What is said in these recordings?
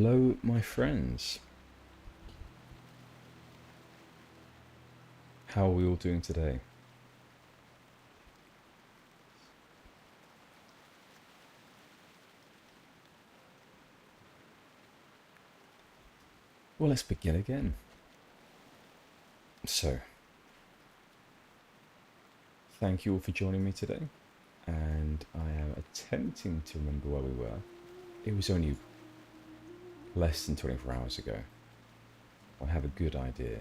Hello, my friends. How are we all doing today? Well, let's begin again. So, thank you all for joining me today. And I am attempting to remember where we were. It was only less than 24 hours ago. I have a good idea.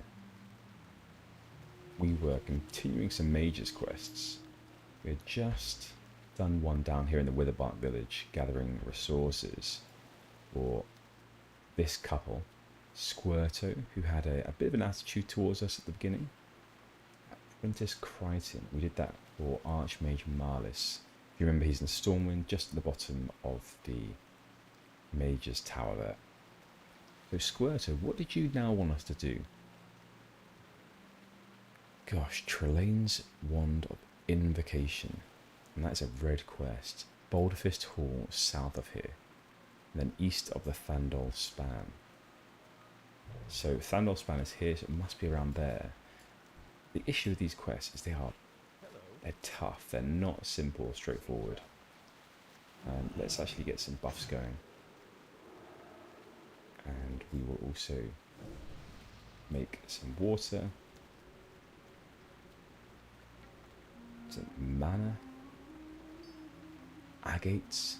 We were continuing some Mage's quests. We had just done one down here in the Witherbark village, gathering resources for this couple, Squirto, who had a bit of an attitude towards us at the beginning. Princess Crichton, we did that for Archmage Marlis. If you remember, he's in Stormwind, just at the bottom of the Mage's Tower there. So Squirto, what did you now want us to do? Gosh, Trelane's Wand of Invocation. And that's a red quest. Boulderfist Hall, south of here. And then east of the Thandol Span. So Thandol Span is here, so it must be around there. The issue with these quests is they're tough. They're not simple or straightforward. Let's actually get some buffs going. And we will also make some water. Some mana. Agates.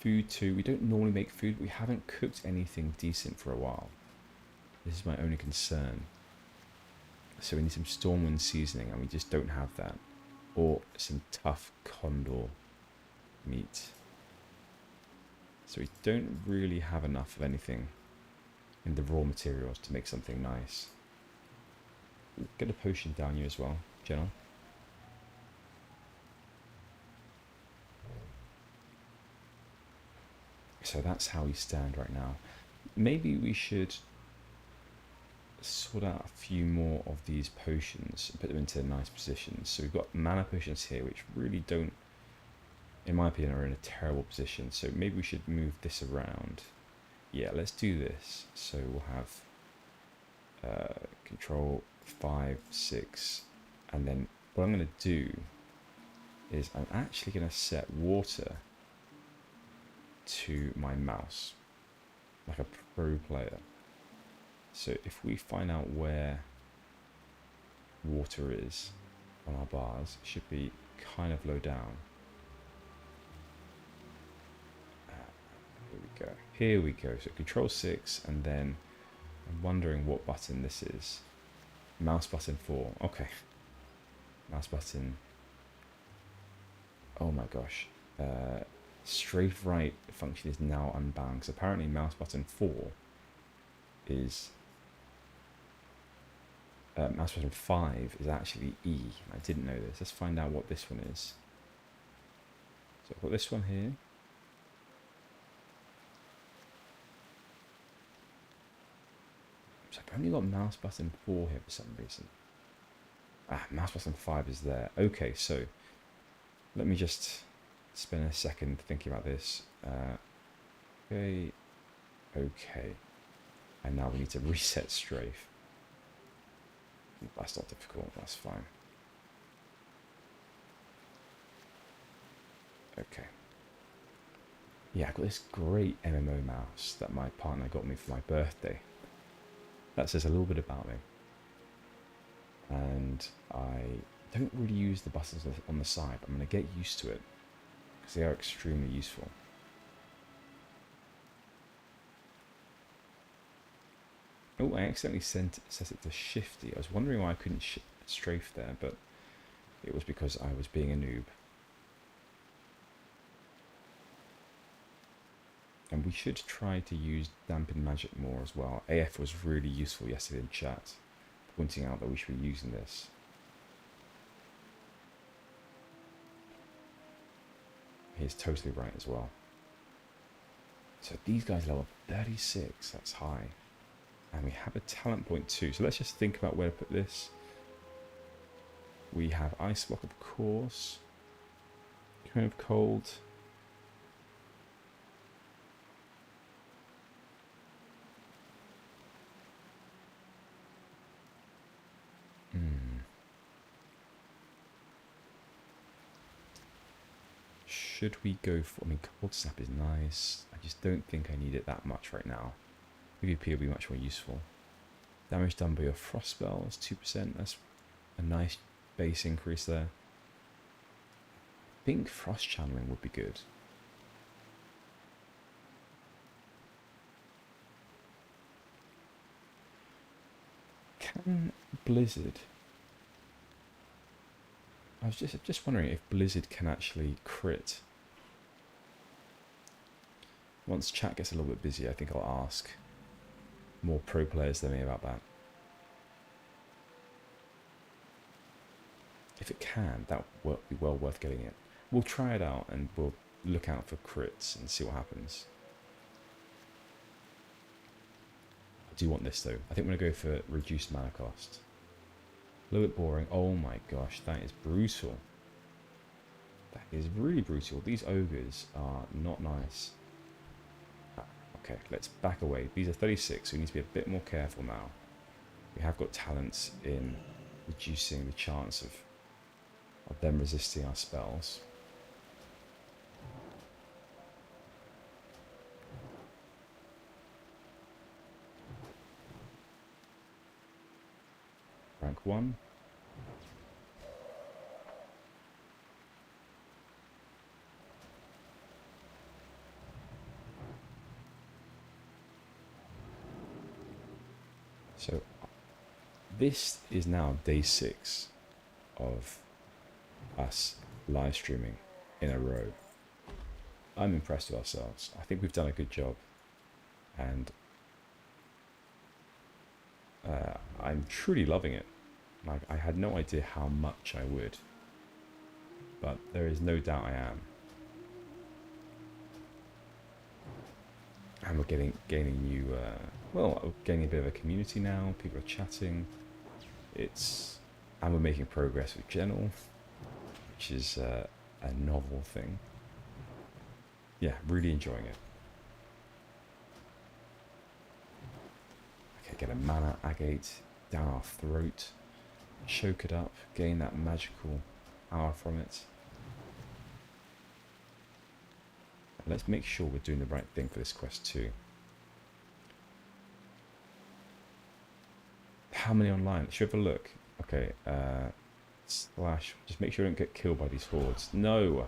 Food too. We don't normally make food. We haven't cooked anything decent for a while. This is my only concern. So we need some Stormwind seasoning, and we just don't have that. Or some tough condor meat. So we don't really have enough of anything in the raw materials to make something nice. Get a potion down you as well, Gennal. So that's how we stand right now. Maybe we should sort out a few more of these potions and put them into nice positions. So we've got mana potions here, which really don't, in my opinion, are in a terrible position. So maybe we should move this around. Yeah, let's do this. So we'll have control 5, 6, and then what I'm going to do is I'm actually going to set water to my mouse, like a pro player. So if we find out where water is on our bars, it should be kind of low down. Here we go. Here we go. So control 6, and then I'm wondering what button this is. Mouse button 4. Okay. Mouse button. Oh my gosh. Strafe right function is now unbound. So apparently mouse button 4 is mouse button 5 is actually E. I didn't know this. Let's find out what this one is. So I've got this one here. So I've only got mouse button 4 here for some reason. Mouse button 5 is there. Okay, so let me just spend a second thinking about this. Okay. And now we need to reset strafe. That's not difficult, that's fine. Okay. Yeah, I've got this great MMO mouse that my partner got me for my birthday. That says a little bit about me. And I don't really use the buttons on the side, but I'm going to get used to it, because they are extremely useful. Oh, I accidentally set it to shifty. I was wondering why I couldn't strafe there, but it was because I was being a noob. And we should try to use dampen magic more as well. AF was really useful yesterday in chat, pointing out that we should be using this. He's totally right as well. So these guys level 36, that's high. And we have a talent point too. So let's just think about where to put this. We have Ice Block, of course. Kind of cold. should we go for... I mean, Cold Snap is nice. I just don't think I need it that much right now. PvP will be much more useful. Damage done by your Frost spell is 2%. That's a nice base increase there. I think Frost Channeling would be good. Can Blizzard... I was just wondering if Blizzard can actually crit. Once chat gets a little bit busy, I think I'll ask more pro players than me about that. If it can, that would be well worth getting it. We'll try it out and we'll look out for crits and see what happens. I do want this though. I think I'm going to go for reduced mana cost. A little bit boring. Oh my gosh, that is brutal. That is really brutal. These ogres are not nice. Okay, let's back away. These are 36, so we need to be a bit more careful now. We have got talents in reducing the chance of them resisting our spells. Rank 1. So this is now day 6 of us live streaming in a row. I'm impressed with ourselves. I think we've done a good job, and I'm truly loving it. Like, I had no idea how much I would, but there is no doubt I am. And we're gaining new, well, we're getting a bit of a community now. People are chatting. And we're making progress with Gennal, which is a novel thing. Yeah, really enjoying it. Okay, get a mana agate down our throat, choke it up, gain that magical power from it. And let's make sure we're doing the right thing for this quest too. How many online? Should we have a look? Okay, slash, just make sure I don't get killed by these hordes. No!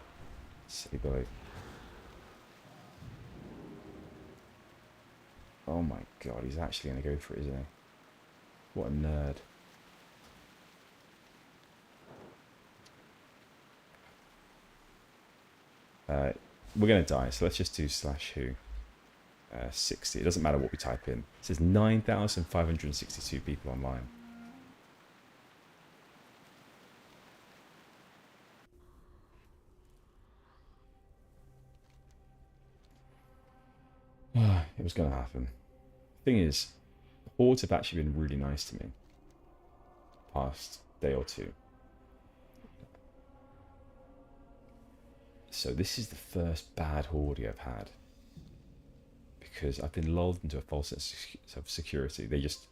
Silly boy. Oh my god, he's actually going to go for it, isn't he? What a nerd. We're going to die, so let's just do slash who. 60. It doesn't matter what we type in. It says 9,562 people online. It was going to happen. Thing is, hordes have actually been really nice to me past day or two. So this is the first bad horde I've had, because I've been lulled into a false sense of security. They just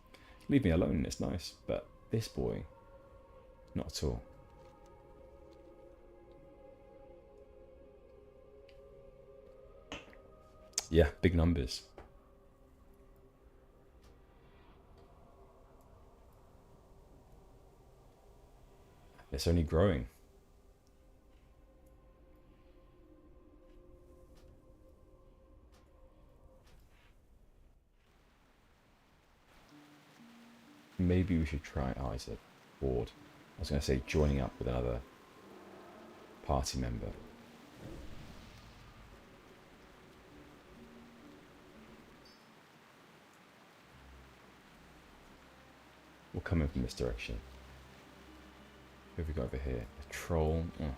leave me alone and it's nice, but this boy, not at all. Yeah, big numbers. It's only growing. Maybe we should try... Oh, it's a board. I was going to say joining up with another party member. We'll come in from this direction. Who have we got over here? A troll. Oh.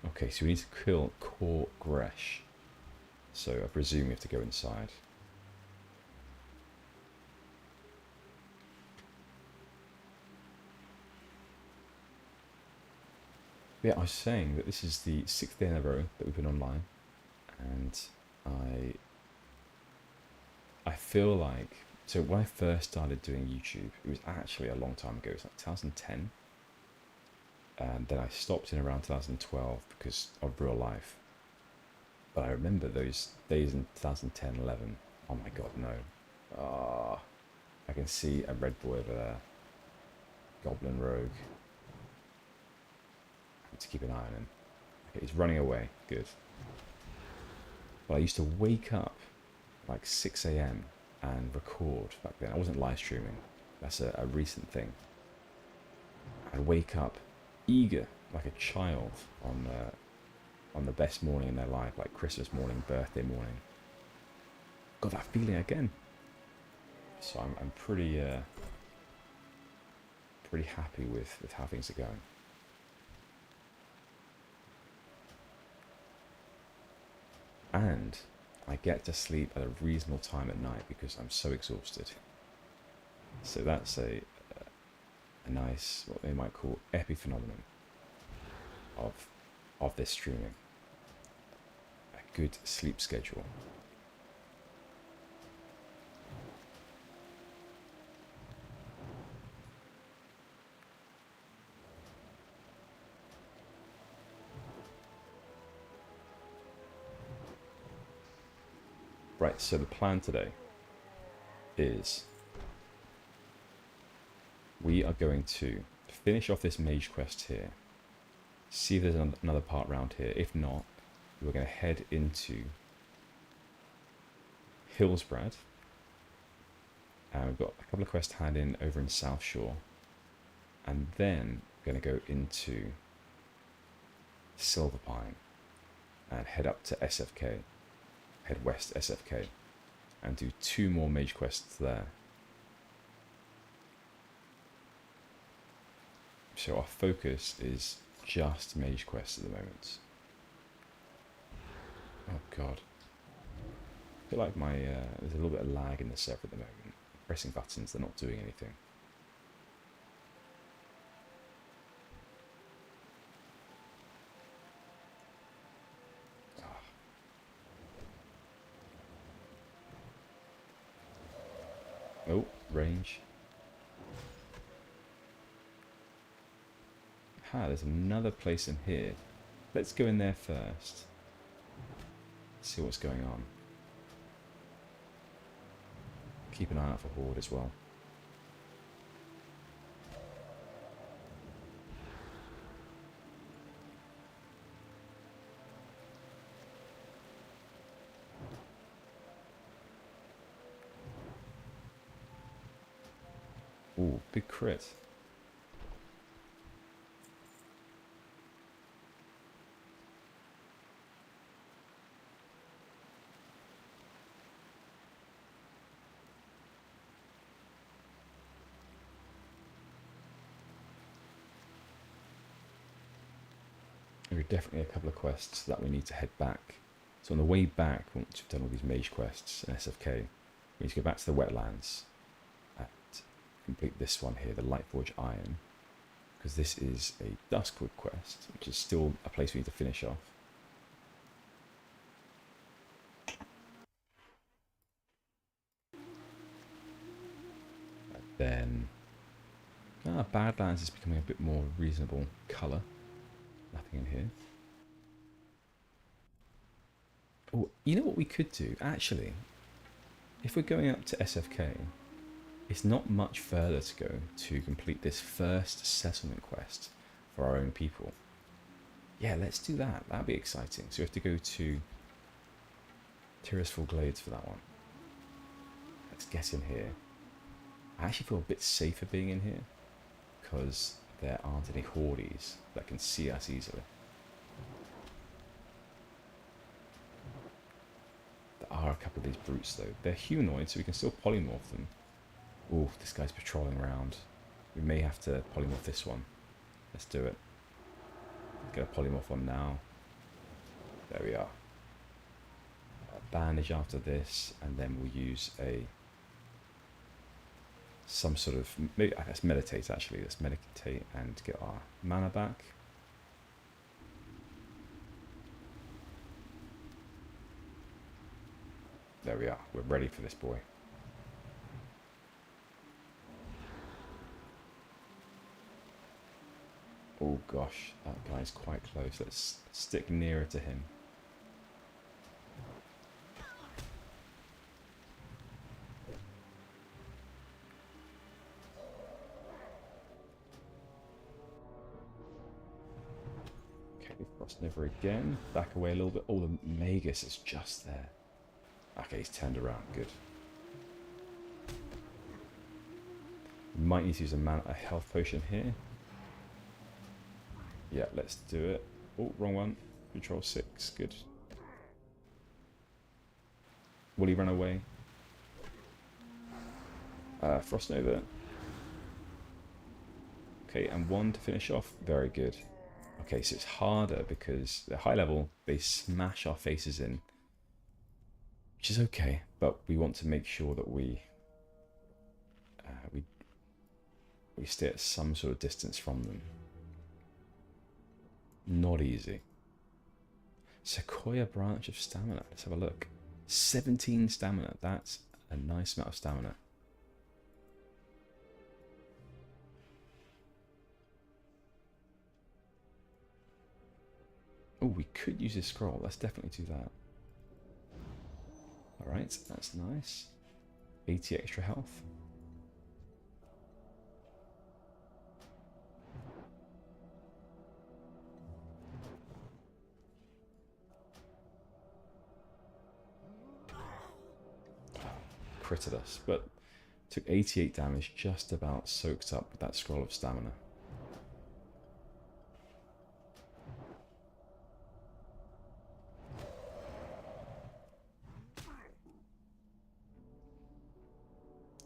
Okay, so we need to kill Core Gresh. So I presume we have to go inside. Yeah, I was saying that this is the 6th day in a row that we've been online, and I feel like So when I first started doing YouTube, it was actually a long time ago. It was like 2010. And then I stopped in around 2012 because of real life. But I remember those days in 2010, 11. Oh my god, no. Ah, I can see a red boy over there. Goblin rogue. I need to keep an eye on him. Okay, he's running away. Good. But I used to wake up like 6 a.m. and record back then. I wasn't live streaming. That's a recent thing. I'd wake up eager, like a child, on the best morning in their life, like Christmas morning, birthday morning. Got that feeling again. So I'm pretty pretty happy with how things are going. And I get to sleep at a reasonable time at night because I'm so exhausted. So that's a nice, what they might call epiphenomenon of this streaming. A good sleep schedule. Right, so the plan today is we are going to finish off this mage quest here, see if there's another part around here. If not, we're going to head into Hillsbrad, and we've got a couple of quests to hand in over in South Shore, and then we're going to go into Silverpine and head up to SFK, head west SFK, and do 2 more mage quests there. So our focus is just mage quests at the moment. Oh god. I feel like my there's a little bit of lag in the server at the moment. Pressing buttons, they're not doing anything. Oh, range. There's another place in here. Let's go in there first. See what's going on. Keep an eye out for Horde as well. Ooh, big crit. There are definitely a couple of quests that we need to head back. So on the way back, once we've done all these mage quests in SFK, we need to go back to the wetlands and complete this one here, the Lightforge Iron, because this is a Duskwood quest, which is still a place we need to finish off. And then Badlands is becoming a bit more reasonable colour. Nothing in here. Oh, you know what we could do? Actually, if we're going up to SFK, it's not much further to go to complete this first settlement quest for our own people. Yeah, let's do that. That'd be exciting. So we have to go to Tirisful Glades for that one. Let's get in here. I actually feel a bit safer being in here because there aren't any hordes that can see us easily. There are a couple of these brutes though. They're humanoid, so we can still polymorph them. Oh, this guy's patrolling around. We may have to polymorph this one. Let's do it. Get a polymorph on now. There we are. A bandage after this, and then we'll use some sort of, maybe let's meditate actually. Let's meditate and get our mana back. There we are. We're ready for this boy. Oh gosh, that guy's quite close. Let's stick nearer to him. Okay, Frost Never again. Back away a little bit. Oh, the Magus is just there. Okay, he's turned around. Good. We might need to use a health potion here. Yeah, let's do it. Oh, wrong one. Control 6. Good. Will he run away? Frost Nova. Okay, and 1 to finish off. Very good. Okay, so it's harder because at high level, they smash our faces in. Which is okay, but we want to make sure that we stay at some sort of distance from them. Not easy. Sequoia branch of stamina. Let's have a look. 17 stamina. That's a nice amount of stamina. Oh, we could use this scroll. Let's definitely do that. Alright, that's nice. 80 extra health. Critted us, but took 88 damage, just about soaked up with that scroll of stamina.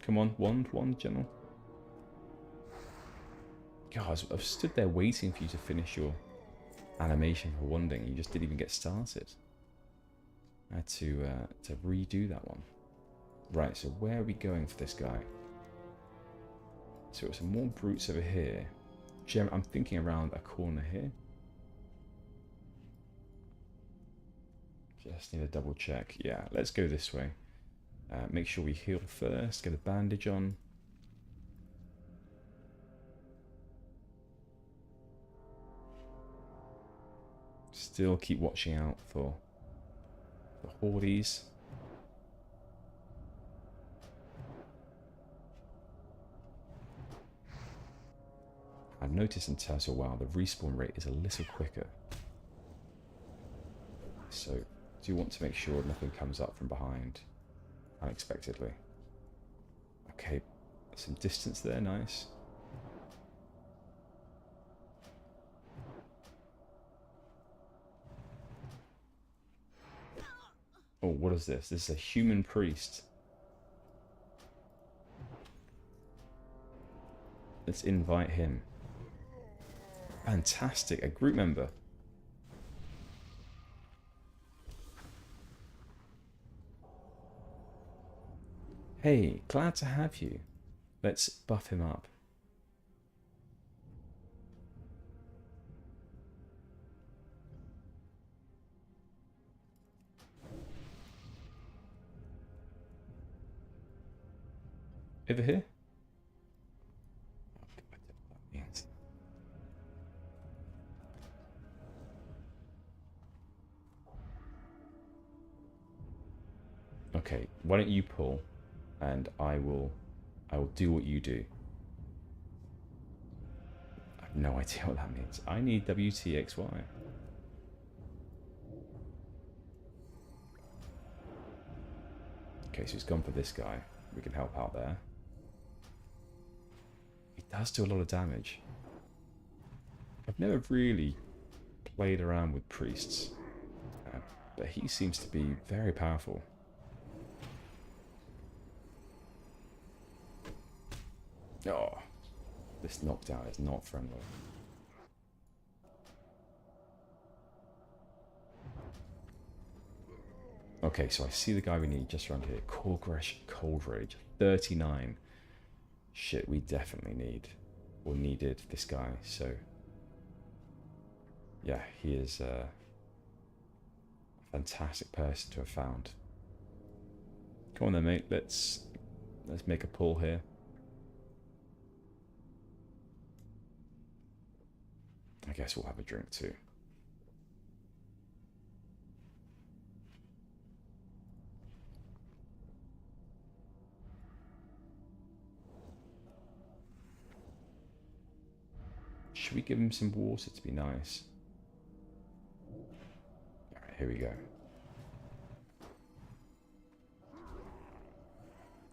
Come on, one, Gennal. God, I've stood there waiting for you to finish your animation for wanding. You just didn't even get started. I had to redo that one. Right, so where are we going for this guy? So some more brutes over here. I'm thinking around a corner here. Just need a double check. Yeah, let's go this way. Make sure we heal first, get a bandage on. Still keep watching out for the hordes. I've noticed in terms of WoW, the respawn rate is a little quicker. So, do want to make sure nothing comes up from behind unexpectedly. Okay, some distance there, nice. Oh, what is this? This is a human priest. Let's invite him. Fantastic, a group member. Hey, glad to have you. Let's buff him up. Over here? Okay, why don't you pull, and I will do what you do. I have no idea what that means. I need WTXY. Okay, so he's gone for this guy. We can help out there. He does do a lot of damage. I've never really played around with priests, but he seems to be very powerful. Oh, this knockdown is not friendly. Okay, so I see the guy we need just around here. Korgresh Cold Rage, 39. Shit, we definitely need, or needed, this guy, so... Yeah, he is a fantastic person to have found. Come on then, mate, let's make a pull here. guess we'll have a drink too. Should we give him some water to be nice? Alright, here we go.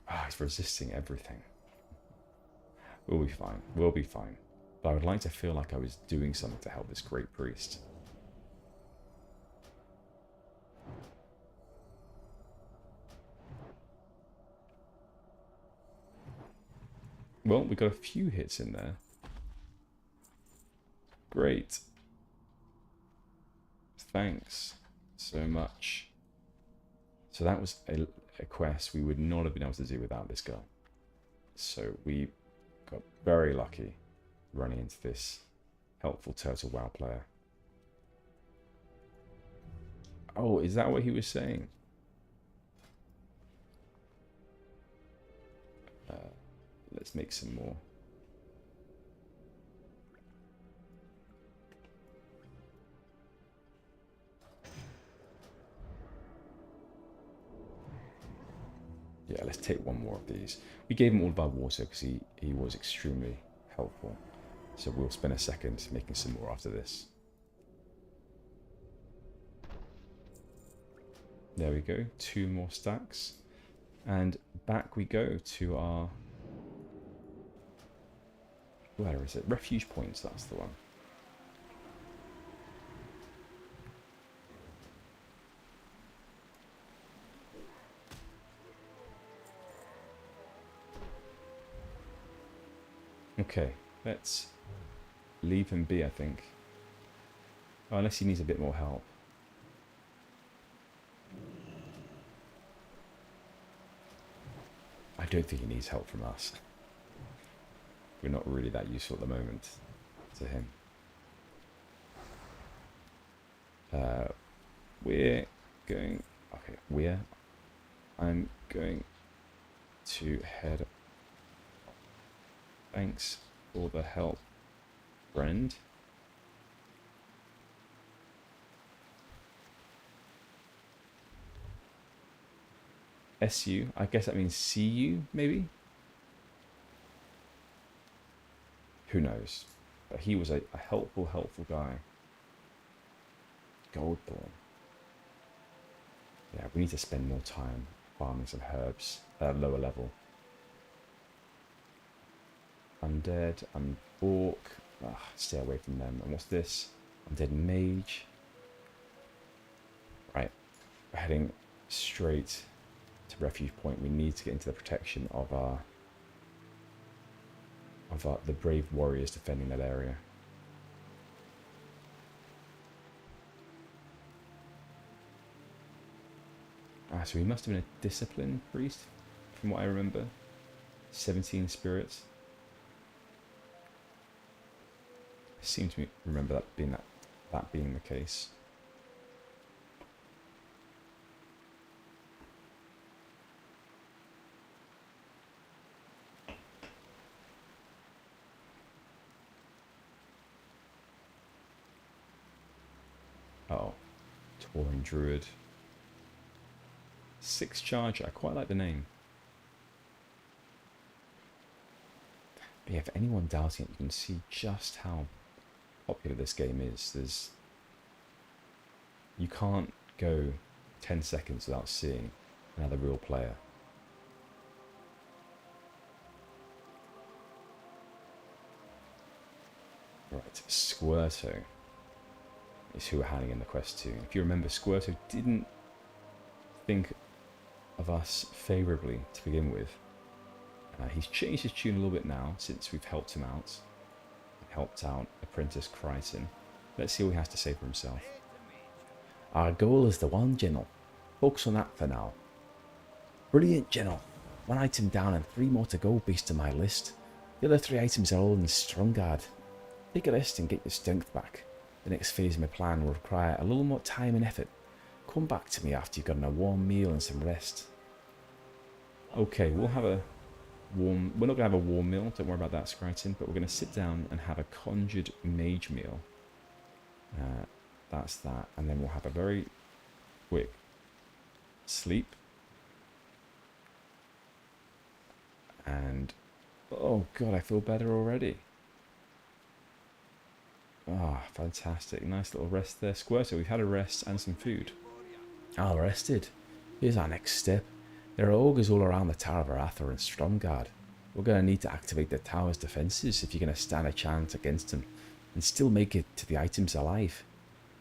Ah, he's resisting everything. We'll be fine. We'll be fine. But I would like to feel like I was doing something to help this great priest. Well, we got a few hits in there. Great. Thanks so much. So that was a quest we would not have been able to do without this guy. So we got very lucky running into this helpful Turtle WoW player. Oh, is that what he was saying? Let's make some more. Yeah, let's take one more of these. We gave him all of our water because he was extremely helpful. So we'll spend a second making some more after this. There we go, 2 more stacks. And back we go to our... Where is it? Refuge points, that's the one. Okay, let's leave him be, I think. Oh, unless he needs a bit more help. I don't think he needs help from us. We're not really that useful at the moment to him. We're going... Okay, I'm going to head... Thanks for the help, friend. SU, I guess that means see you, maybe? Who knows? But he was a helpful guy. Goldthorn. Yeah, we need to spend more time farming some herbs at lower level. Undead, Embark. Stay away from them. And what's this? Undead Mage. Right, we're heading straight to Refuge Point. We need to get into the protection of the brave warriors defending that area. So he must have been a disciplined priest, from what I remember. 17 spirits. I seem to remember that being the case. Oh, Tauren Druid. 6 charger, I quite like the name. But yeah, for anyone doubting it, you can see just how popular this game is. You can't go 10 seconds without seeing another real player. Right, Squirto is who we're handing in the quest to. If you remember, Squirto didn't think of us favourably to begin with. He's changed his tune a little bit now since we've helped him out. Helped out Apprentice Crichton. Let's see what he has to say for himself. Our goal is the one, Gennal. Focus on that for now. Brilliant, Gennal. 1 item down and 3 more to go based on my list. The other 3 items are all in Strongguard. Take a rest and get your strength back. The next phase of my plan will require a little more time and effort. Come back to me after you've gotten a warm meal and some rest. Okay, we'll have a warm... We're not going to have a warm meal, don't worry about that, Crichton, but we're going to sit down and have a conjured mage meal. that's that. And then we'll have a very quick sleep. And, oh god, I feel better already. Ah, fantastic. Nice little rest there. Squirtle, we've had a rest and some food. All rested. Here's our next step. There are ogres all around the Tower of Arathor and Stromgarde. We're going to need to activate the tower's defences if you're going to stand a chance against them and still make it to the items alive.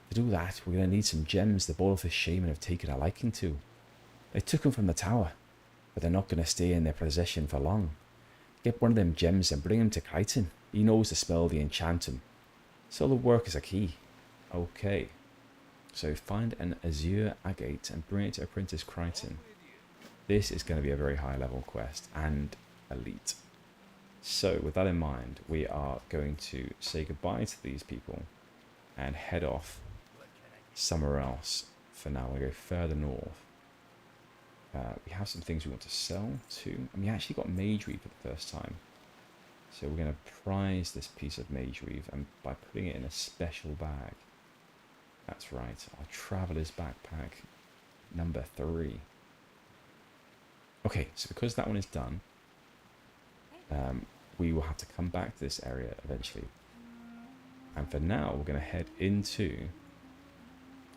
To do that, we're going to need some gems the Borefish Shaman have taken a liking to. They took them from the tower, but they're not going to stay in their possession for long. Get one of them gems and bring them to Crichton. He knows the spell to enchant him. So the work is a key. Okay. So find an azure agate and bring it to Apprentice Crichton. This is going to be a very high level quest and elite. So with that in mind, we are going to say goodbye to these people and head off somewhere else for now. We'll go further north. We have some things we want to sell too. And we actually got Mage Weave for the first time. So we're going to prize this piece of Mage Weave and by putting it in a special bag. That's right, our Traveller's Backpack number 3. Okay, so because that one is done, we will have to come back to this area eventually. And for now, we're going to head into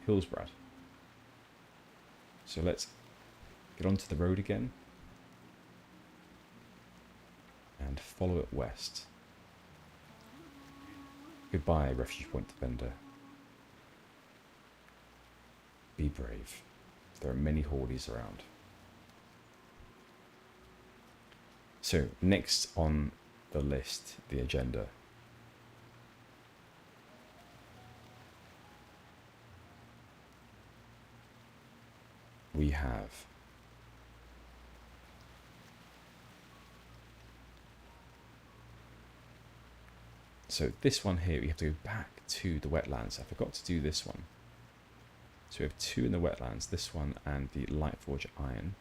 Hillsbrad. So let's get onto the road again and follow it west. Goodbye, Refuge Point Defender. Be brave. There are many hordes around. So, next on the list, the agenda. We have so this one here, we have to go back to the wetlands. I forgot to do this one. So we have 2 in the wetlands, this one and the Lightforge Iron.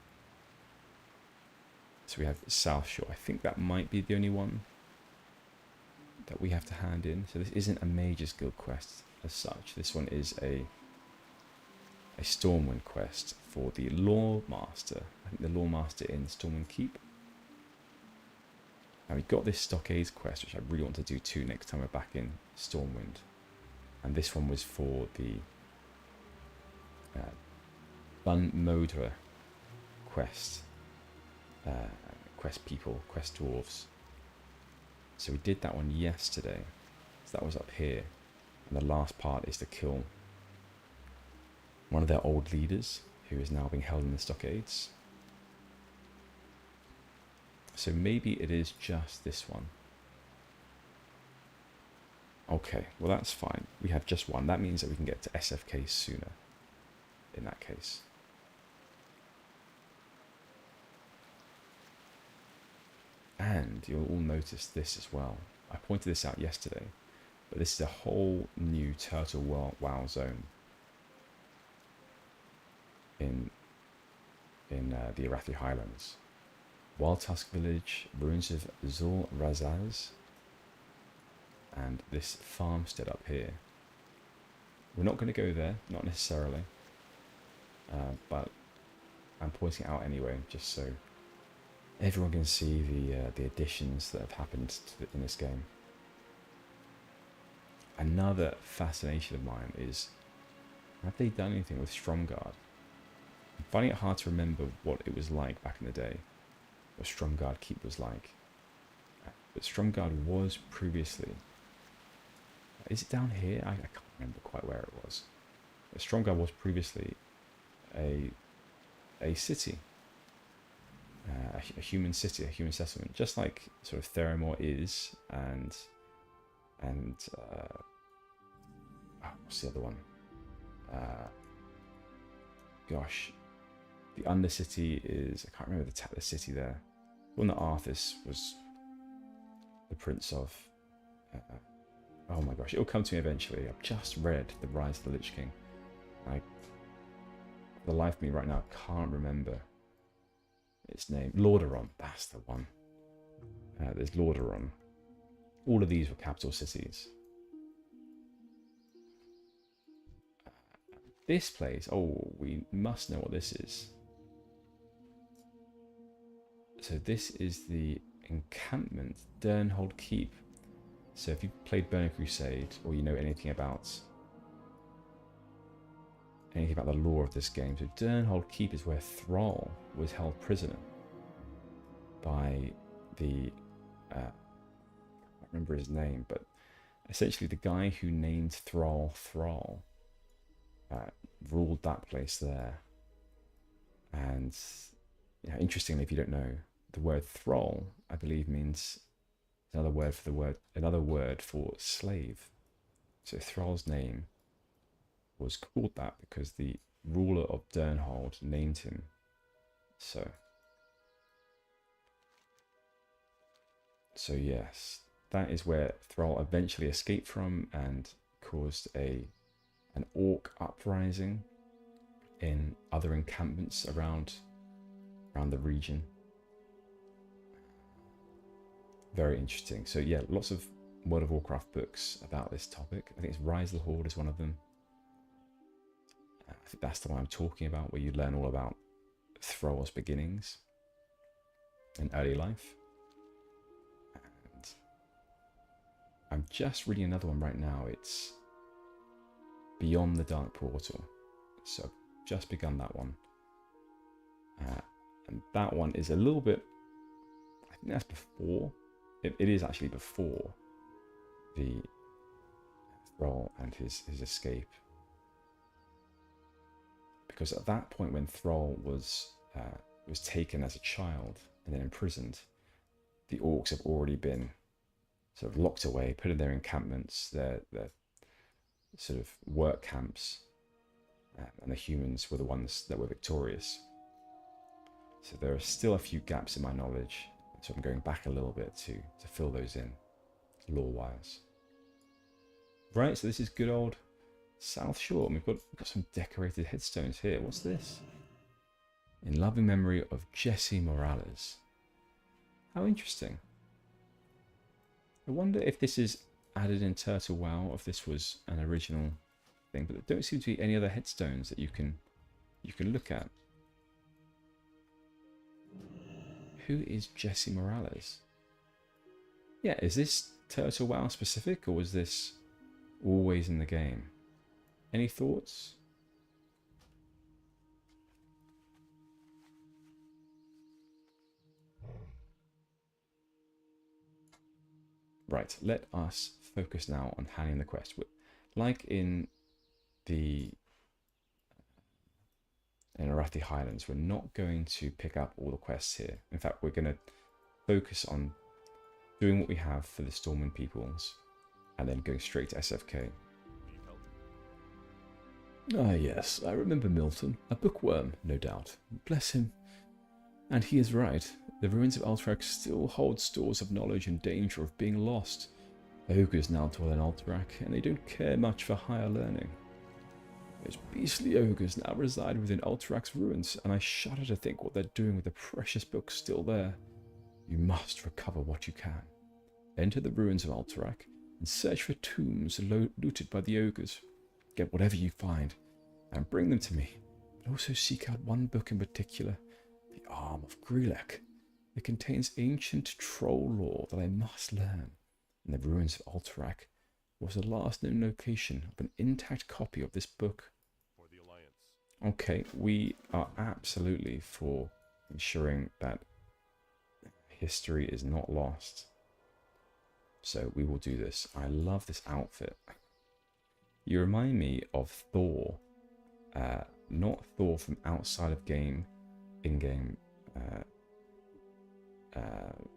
So we have South Shore. I think that might be the only one that we have to hand in. So this isn't a Mage's Guild quest as such. This one is a Stormwind quest for the Lore Master. I think the Lore Master in Stormwind Keep. And we got this Stockades quest, which I really want to do too next time we're back in Stormwind. And this one was for the Bun Modra quest. Quest people, quest dwarves. So we did that one yesterday. So that was up here. And the last part is to kill one of their old leaders, who is now being held in the stockades. So maybe it is just this one. Okay, well that's fine. We have just one. That means that we can get to SFK sooner, in that case. And you'll all notice this as well. I pointed this out yesterday, but this is a whole new Turtle WoW zone in the Arathi Highlands. Wild Tusk Village, ruins of Zul Razaz, and this farmstead up here. We're not going to go there, not necessarily, but I'm pointing it out anyway, just so everyone can see the additions that have happened in this game. Another fascination of mine is, have they done anything with Stromgarde? I'm finding it hard to remember what it was like back in the day, what Stromgarde Keep was like. But Stromgarde was previously... Is it down here? I can't remember quite where it was. But Stromgarde was previously a city. A human city, a human settlement, just like sort of Theramore is, and what's the other one? Gosh, the Undercity is, I can't remember the city there. The one that Arthas was the prince of. Oh my gosh, it'll come to me eventually. I've just read The Rise of the Lich King. For the life of me right now, I can't remember its name. Lordaeron, that's the one. There's Lordaeron. All of these were capital cities. this place, oh, we must know what this is. So this is the encampment, Durnhold Keep. So if you've played Burning Crusade, or you know anything about the lore of this game, so Durnhold Keep is where Thrall was held prisoner by the, I can't remember his name, but essentially the guy who named Thrall ruled that place there. And yeah, interestingly, if you don't know, the word thrall, I believe, means another word for slave. So Thrall's name was called that because the ruler of Durnhold named him so. So yes, that is where Thrall eventually escaped from and caused an orc uprising in other encampments around the region. Very interesting. So yeah, lots of World of Warcraft books about this topic. I think it's Rise of the Horde is one of them. I think that's the one I'm talking about, where you learn all about Thrall's beginnings in early life. And I'm just reading another one right now. It's Beyond the Dark Portal. So I've just begun that one. And that one is a little bit, I think that's before, it is actually before the Thrall and his escape. Because at that point when Thrall was taken as a child and then imprisoned, the orcs have already been sort of locked away, put in their encampments, their sort of work camps, and the humans were the ones that were victorious. So there are still a few gaps in my knowledge, so I'm going back a little bit to fill those in, lore-wise. Right, so this is good old South Shore, and we've got some decorated headstones here. What's this? In loving memory of Jesse Morales. How interesting. I wonder if this is added in Turtle WoW, or if this was an original thing, but there don't seem to be any other headstones that you can look at. Who is Jesse Morales? Yeah, is this Turtle WoW specific, or was this always in the game? Any thoughts? Right, let us focus now on handling the quest. Like in the Arathi Highlands, we're not going to pick up all the quests here. In fact, we're going to focus on doing what we have for the Stormwind peoples and then going straight to SFK. Ah yes, I remember Milton, a bookworm, no doubt. Bless him. And he is right. The ruins of Alterac still hold stores of knowledge in danger of being lost. Ogres now dwell in Alterac, and they don't care much for higher learning. Those beastly ogres now reside within Alterac's ruins, and I shudder to think what they're doing with the precious books still there. You must recover what you can. Enter the ruins of Alterac and search for tombs looted by the ogres. Get whatever you find and bring them to me, but also seek out one book in particular, the Arm of Grelek. It contains ancient troll lore that I must learn. In the ruins of Alterac was the last known location of an intact copy of this book. For the Alliance. Okay, we are absolutely for ensuring that history is not lost. So we will do this. I love this outfit. You remind me of Thor. Not Thor from outside of in-game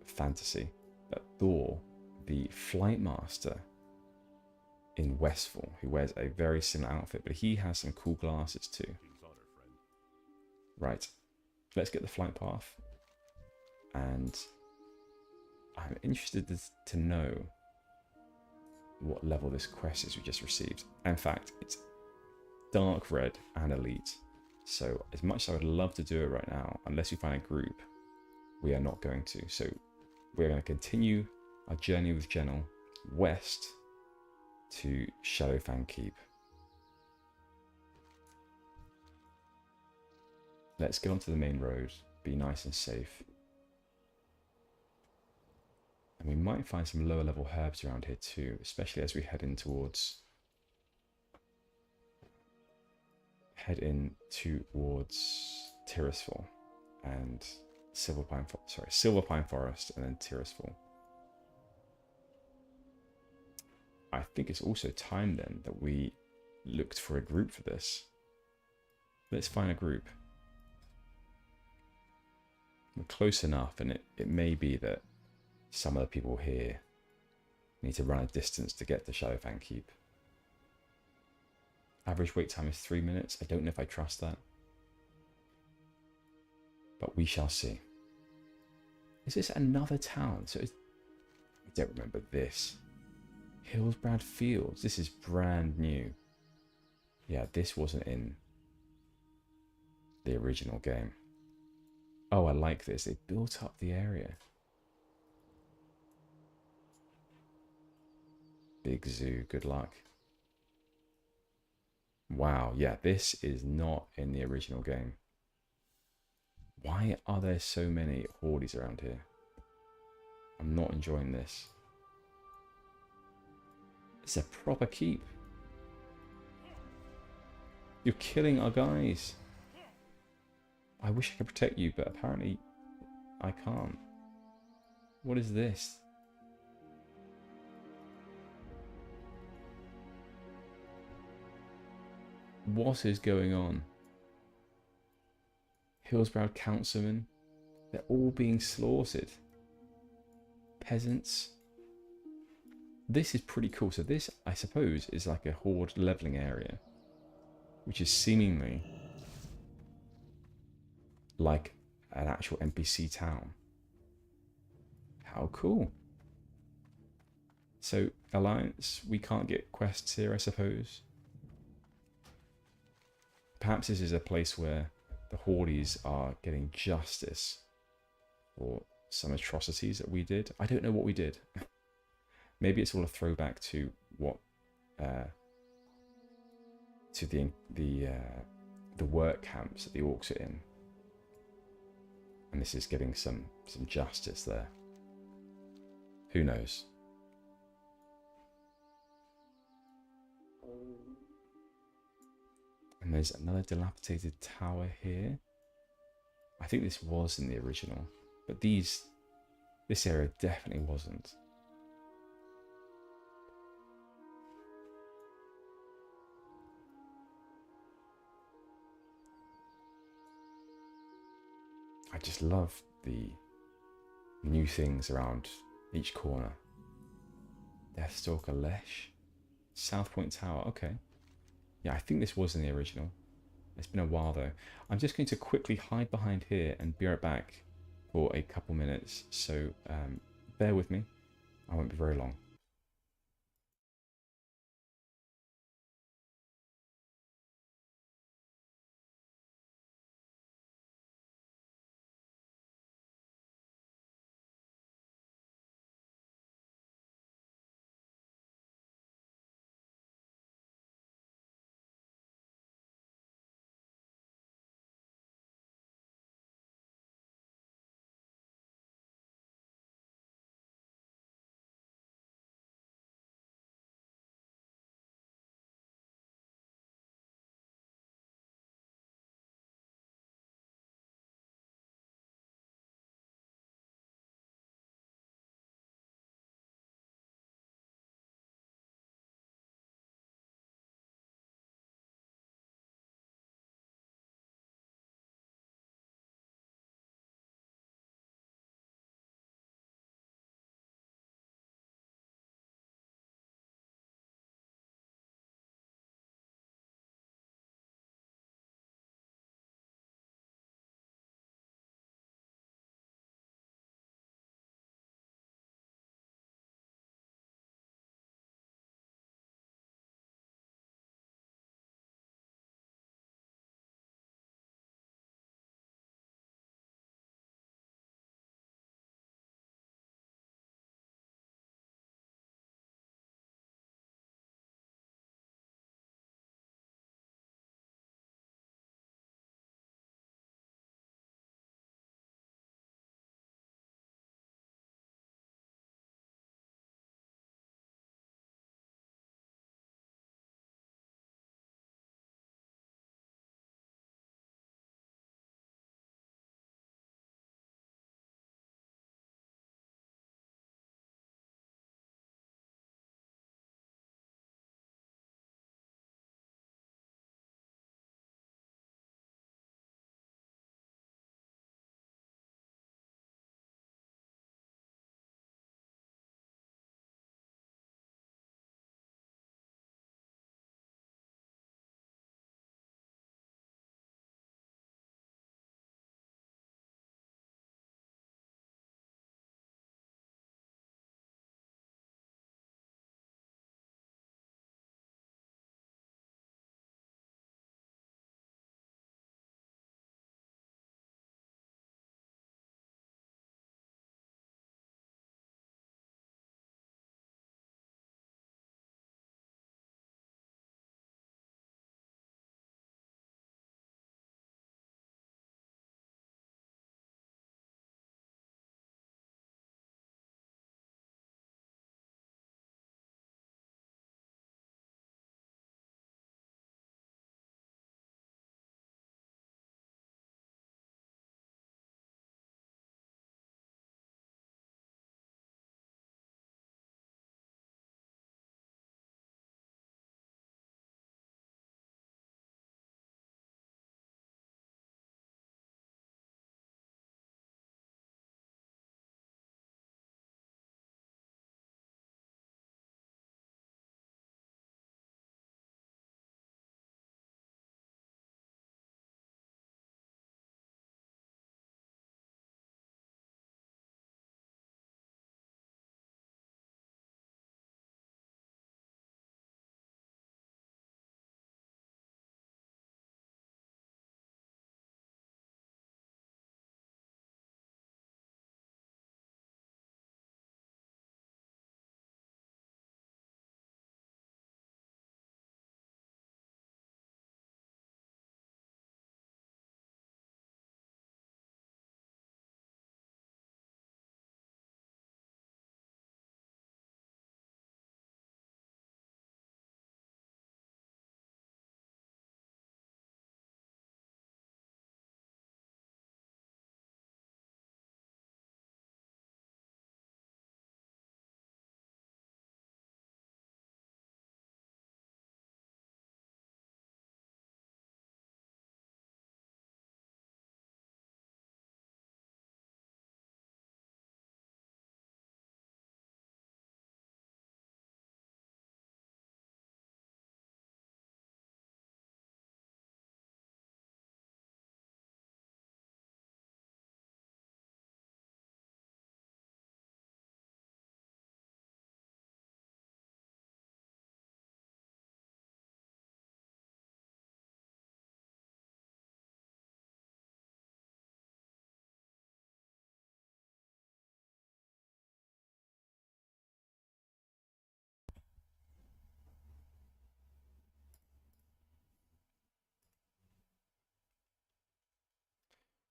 fantasy, but Thor, the Flight Master in Westfall, who wears a very similar outfit, but he has some cool glasses too. Right, let's get the flight path, and I'm interested to know what level this quest is we just received. In fact, it's dark red and elite, so as much as I would love to do it right now, unless we find a group, we are not going to. So we're going to continue our journey with Gennal west to Shadowfang Keep. Let's get onto the main road, be nice and safe. And we might find some lower level herbs around here too, especially as we head in towards Tirisfal and Silver Pine Forest and then Tirisfal. I think it's also time then that we looked for a group for this. Let's find a group. We're close enough, and it may be that some of the people here need to run a distance to get to Shadowfang Keep. Average wait time is 3 minutes. I don't know if I trust that. But we shall see. Is this another town? So I don't remember this. Hillsbrad Fields. This is brand new. Yeah, this wasn't in the original game. Oh, I like this. They built up the area. Big zoo. Good luck. Wow. Yeah, this is not in the original game. Why are there so many hordes around here? I'm not enjoying this. It's a proper keep. You're killing our guys. I wish I could protect you, but apparently I can't. What is this? What is going on? Hillsbrad councilmen. They're all being slaughtered. Peasants. This is pretty cool. So this, I suppose, is like a horde leveling area, which is seemingly like an actual NPC town. How cool. So, Alliance, we can't get quests here, I suppose. Perhaps this is a place where the Hordes are getting justice for some atrocities that we did. I don't know what we did. Maybe it's all a throwback to what to the work camps that the orcs are in, and this is getting some justice there. Who knows? And there's another dilapidated tower here. I think this was in the original, but this area definitely wasn't. I just love the new things around each corner. Deathstalker Lesh. South Point Tower, okay. Yeah, I think this was in the original. It's been a while though. I'm just going to quickly hide behind here and be right back for a couple minutes. So bear with me. I won't be very long.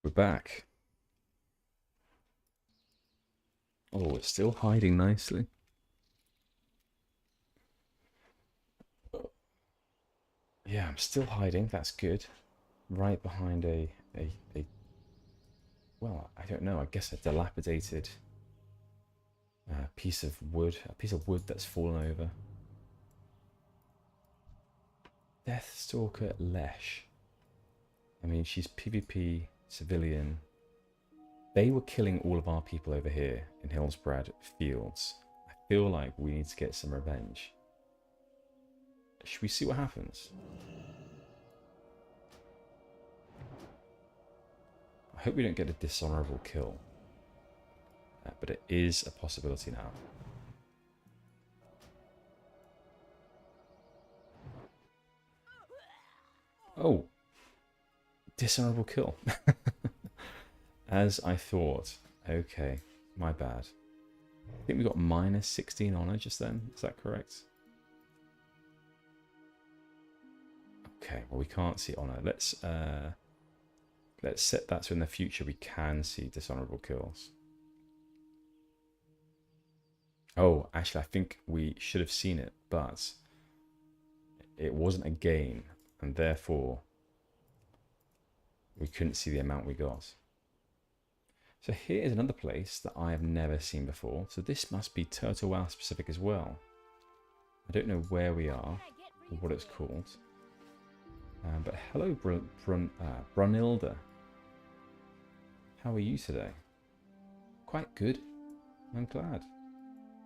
We're back. Oh, we're still hiding nicely. Yeah, I'm still hiding. That's good. Right behind a well, I don't know. I guess a dilapidated piece of wood. A piece of wood that's fallen over. Deathstalker Lesh. I mean, she's PvP civilian. They were killing all of our people over here in Hillsbrad Fields. I feel like we need to get some revenge. Should we see what happens? I hope we don't get a dishonorable kill. But it is a possibility now. Oh! Dishonorable kill. As I thought. Okay, my bad. I think we got minus 16 honor just then. Is that correct? Okay, well we can't see honor. Let's set that so in the future we can see dishonorable kills. Oh, actually I think we should have seen it, but it wasn't a gain, and therefore we couldn't see the amount we got. So here is another place that I have never seen before. So this must be Turtle WoW specific as well. I don't know where we are or what it's called. But hello, Brunilda. How are you today? Quite good. I'm glad.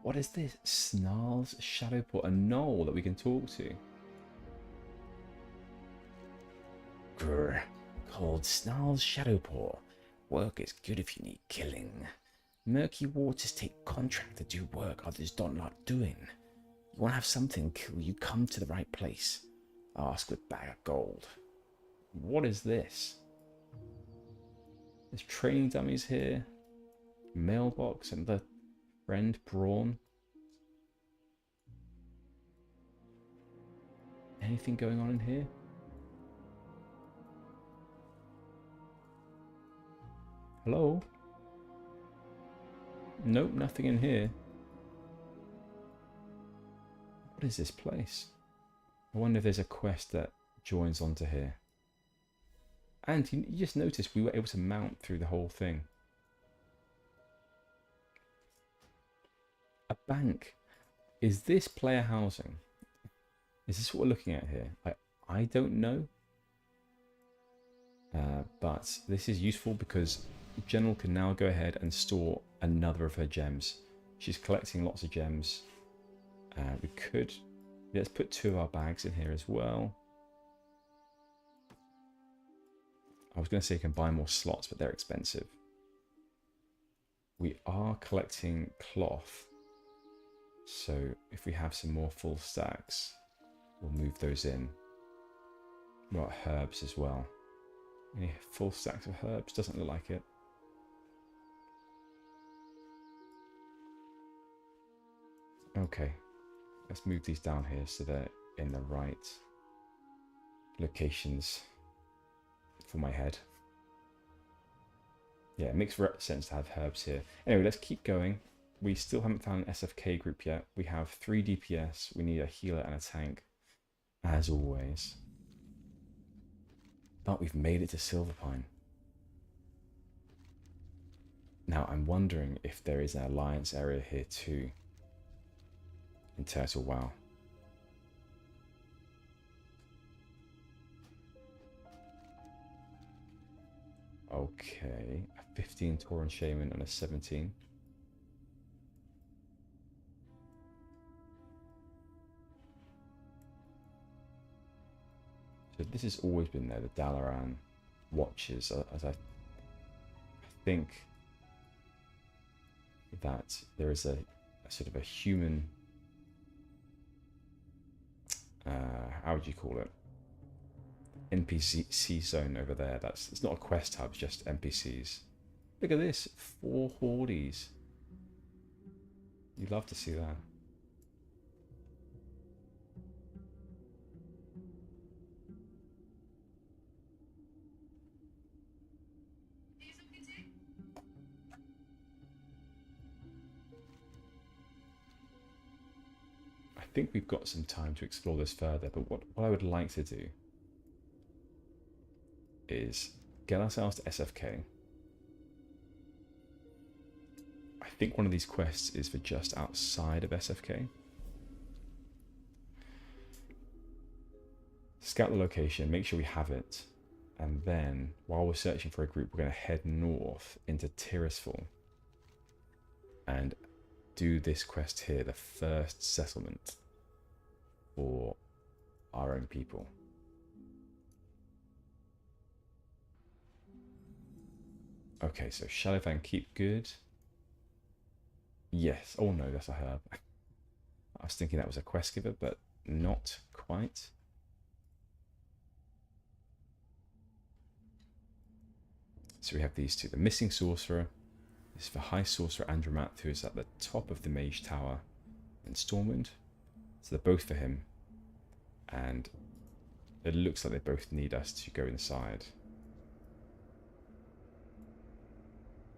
What is this? Snarls, Shadowport, a gnoll that we can talk to. Grr. Called Snarls Shadowport. Work is good if you need killing. Murky waters take contract to do work others don't like doing. You want to have something kill you, come to the right place. Ask with bag of gold. What is this? There's training dummies here. Mailbox and the friend Brawn. Anything going on in here? Hello? Nope, nothing in here. What is this place? I wonder if there's a quest that joins onto here. And you just noticed we were able to mount through the whole thing. A bank. Is this player housing? Is this what we're looking at here? I don't know. But this is useful because Gennal can now go ahead and store another of her gems. She's collecting lots of gems. We could... Let's put 2 of our bags in here as well. I was going to say you can buy more slots, but they're expensive. We are collecting cloth. So if we have some more full stacks, we'll move those in. We've got herbs as well. Any full stacks of herbs? Doesn't look like it. Okay. Let's move these down here so they're in the right locations for my head. Yeah, it makes sense to have herbs here. Anyway, let's keep going. We still haven't found an SFK group yet. We have 3 DPS. We need a healer and a tank, as always. But we've made it to Silverpine. Now, I'm wondering if there is an alliance area here too. In Turtle WoW. Okay, a 15 Tauren Shaman and a 17. So this has always been there, the Dalaran Watches, as I think that there is a sort of a human... how would you call it? NPC zone over there. It's not a quest hub, it's just NPCs. Look at this, 4 Hordes. You'd love to see that. think we've got some time to explore this further, but what I would like to do is get ourselves to SFK. I think one of these quests is for just outside of SFK. Scout the location, make sure we have it, and then while we're searching for a group, we're going to head north into Tirisfal and do this quest here, the first settlement for our own people. Okay, so Shadowfang Keep, good. Yes. Oh no, that's a herb. I was thinking that was a quest giver, but not quite. So we have these two. The Missing Sorcerer is for High Sorcerer Andromath, who is at the top of the Mage Tower in Stormwind. So they're both for him. And it looks like they both need us to go inside.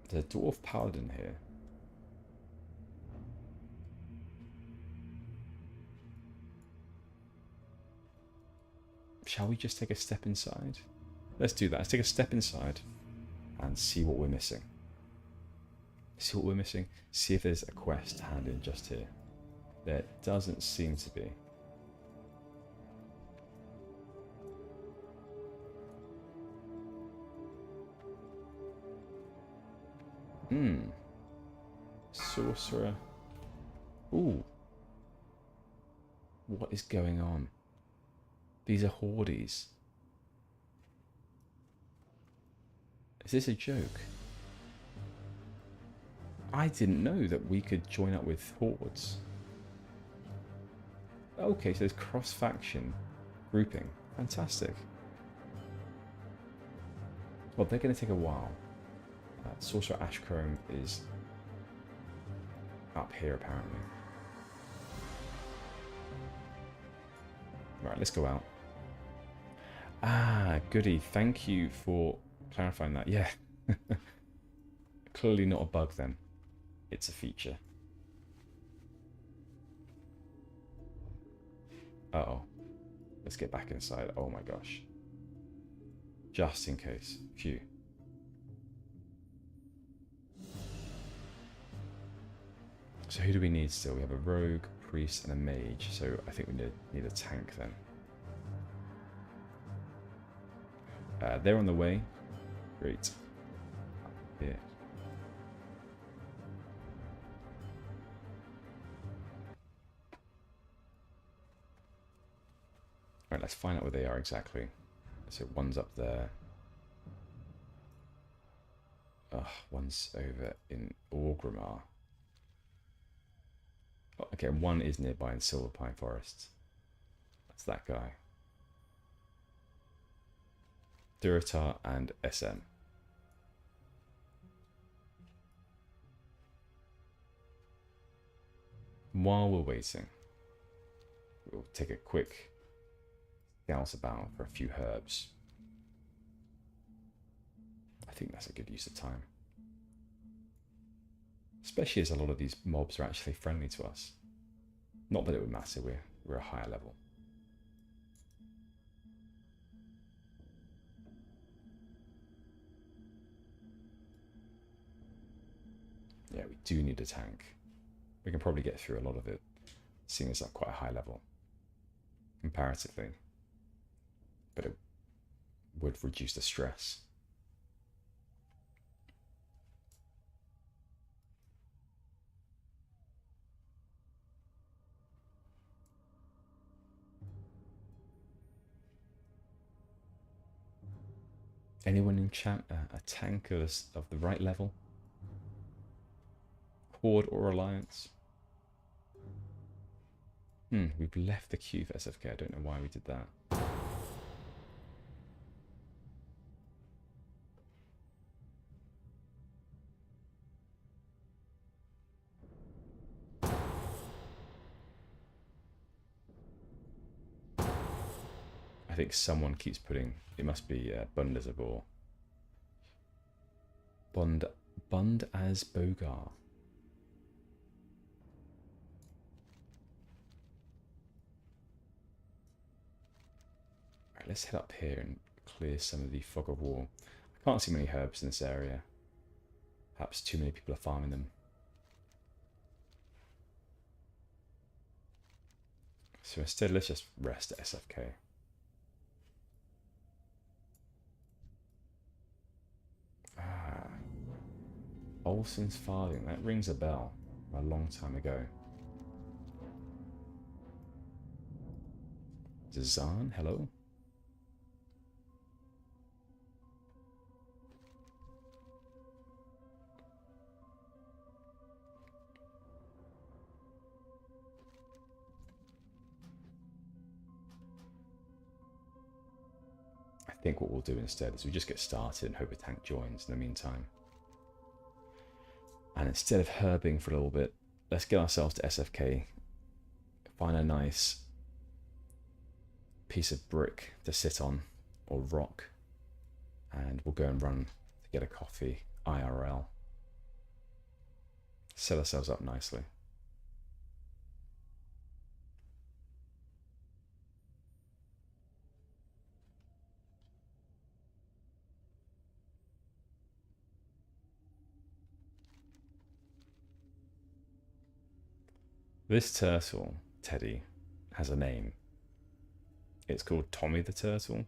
There's a Dwarf Paladin here. Shall we just take a step inside? Let's do that. Let's take a step inside and see what we're missing. See what we're missing. See if there's a quest handed just here. There doesn't seem to be. Sorcerer. Ooh. What is going on? These are hordes. Is this a joke? I didn't know that we could join up with hordes. Okay, so there's cross-faction grouping. Fantastic. Well, they're going to take a while. Sorcerer Ashcombe is up here, apparently. Right, let's go out. Ah, goody. Thank you for clarifying that. Yeah. Clearly not a bug then. It's a feature. Uh-oh. Let's get back inside. Oh my gosh. Just in case. Phew. So who do we need still? We have a rogue, priest, and a mage. So I think we need a tank then. They're on the way. Great. Yeah. Right, let's find out where they are exactly. So one's up there. One's over in Orgrimmar. Oh, okay, one is nearby in Silver Pine Forest. That's that guy. Durotar and SM. While we're waiting, we'll take a quick scout about for a few herbs. I think that's a good use of time. Especially as a lot of these mobs are actually friendly to us. Not that it would matter, we're a higher level. Yeah, we do need a tank. We can probably get through a lot of it, seeing as at quite a high level, comparatively. But it would reduce the stress. Anyone in chat a tank of the right level? Horde or Alliance? We've left the queue for SFK. I don't know why we did that. I think someone keeps putting... It must be Bund as a Boar. Bund as Bogar. let's head up here and clear some of the fog of war. I can't see many herbs in this area. Perhaps too many people are farming them. So instead, let's just rest at SFK. Ah, Olson's Farthing. That rings a bell. A long time ago. Zazan, hello. I think what we'll do instead is we just get started and hope a tank joins in the meantime. And instead of herbing for a little bit, let's get ourselves to SFK, find a nice piece of brick to sit on, or rock, and we'll go and run to get a coffee, IRL. Set ourselves up nicely. This turtle, Teddy, has a name. It's called Tommy the Turtle.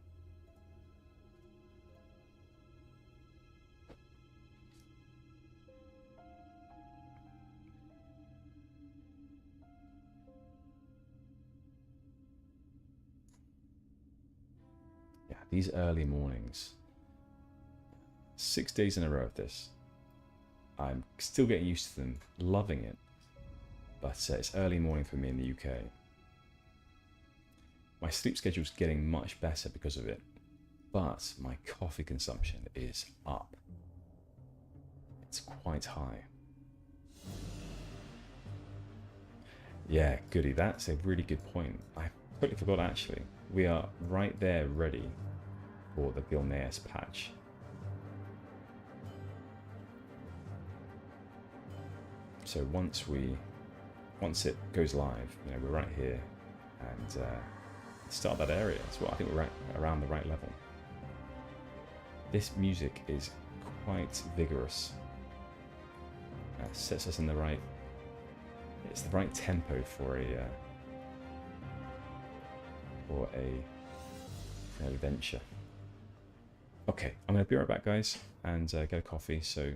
Yeah, these early mornings. 6 days in a row of this. I'm still getting used to them, loving it. But it's early morning for me in the UK. My sleep schedule's getting much better because of it, but my coffee consumption is up. It's quite high. Yeah, goody, that's a really good point. I totally forgot actually. We are right there ready for the Gilneas patch. So once it goes live, you know, we're right here and start that area. So I think we're around the right level. This music is quite vigorous. Sets us in the right. It's the right tempo for an adventure. Okay, I'm going to be right back, guys, and get a coffee. So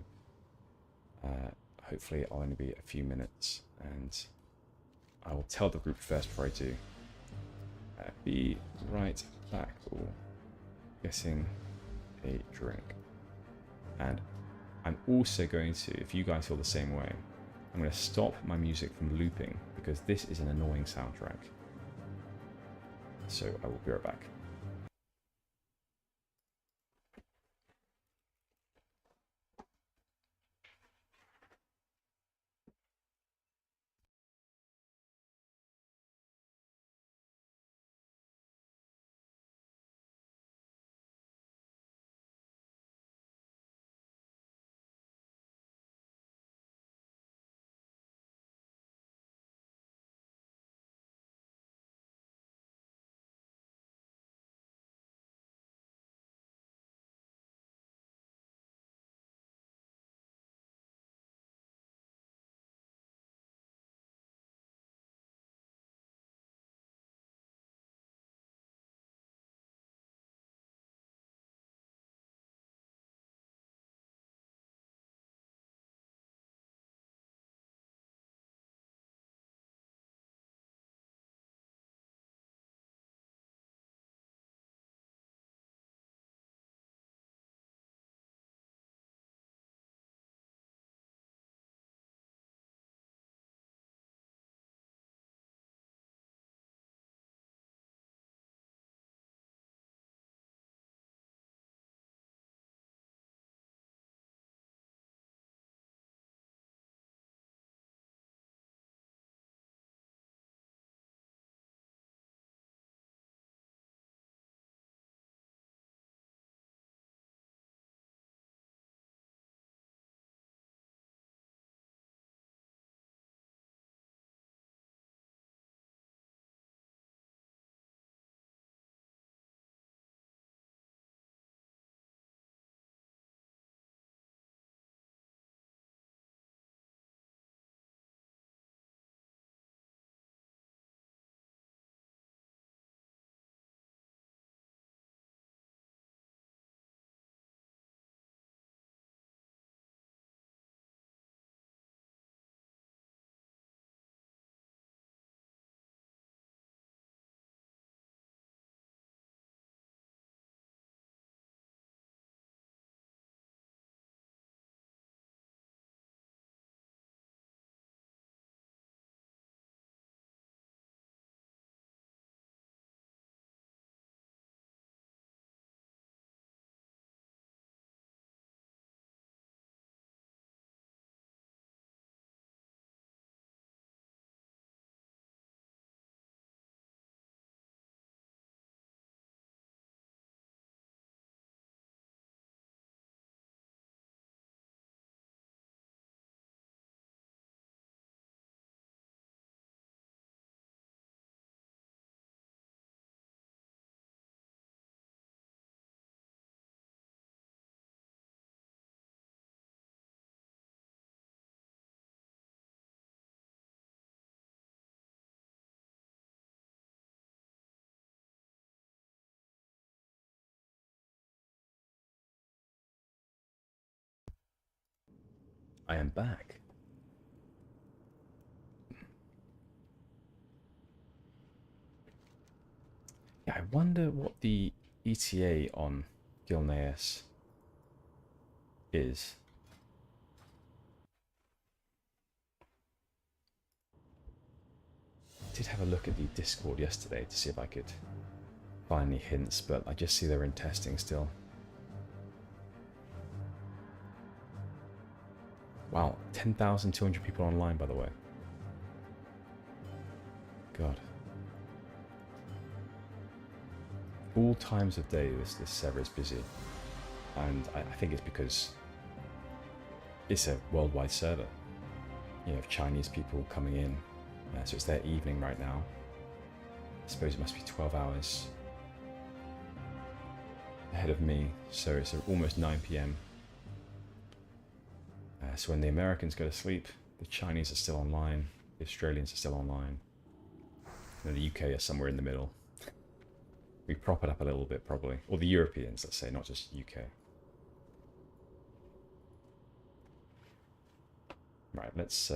hopefully I'll only be a few minutes, and I will tell the group first before I do. Be right back. Ooh, getting a drink. And I'm also going to, if you guys feel the same way, I'm going to stop my music from looping because this is an annoying soundtrack. So I will be right back. I am back. Yeah, I wonder what the ETA on Gilneas is. I did have a look at the Discord yesterday to see if I could find any hints, but I just see they're in testing still. Wow, 10,200 people online, by the way. God. All times of day this server is busy. And I think it's because it's a worldwide server. You have Chinese people coming in, so it's their evening right now. I suppose it must be 12 hours ahead of me, so it's almost 9 PM. So when the Americans go to sleep, the Chinese are still online, the Australians are still online, and the UK are somewhere in the middle. We prop it up a little bit probably, or the Europeans, let's say, not just UK. Right, let's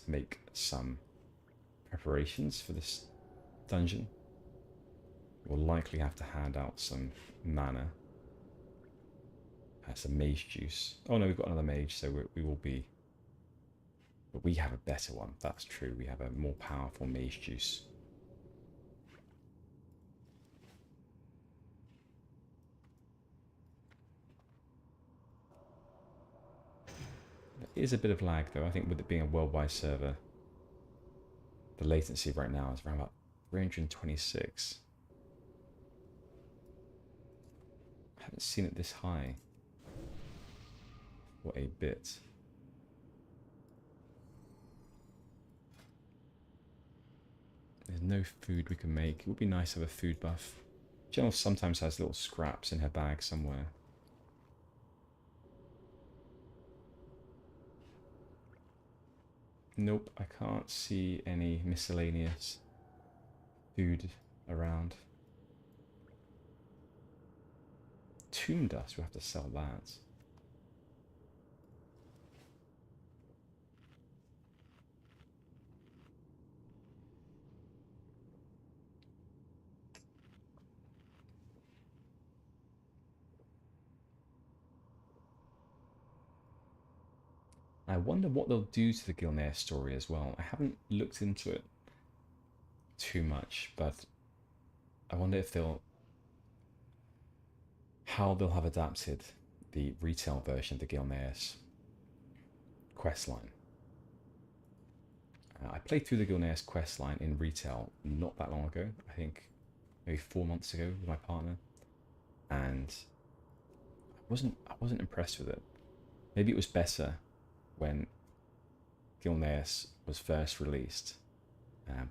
make some preparations for this dungeon. We'll likely have to hand out some mana. Some mage juice. Oh no, we've got another mage, so we will be... But we have a better one, that's true. We have a more powerful mage juice. There is a bit of lag though, I think with it being a worldwide server. The latency right now is around about 326. I haven't seen it this high. What a bit. There's no food we can make. It would be nice to have a food buff. Gennal sometimes has little scraps in her bag somewhere. Nope, I can't see any miscellaneous food around. Tomb dust, we'll have to sell that. I wonder what they'll do to the Gilneas story as well. I haven't looked into it too much, but I wonder if how they'll have adapted the retail version of the Gilneas questline. I played through the Gilneas questline in retail not that long ago. I think maybe 4 months ago with my partner, and I wasn't impressed with it. Maybe it was better when Gilneas was first released,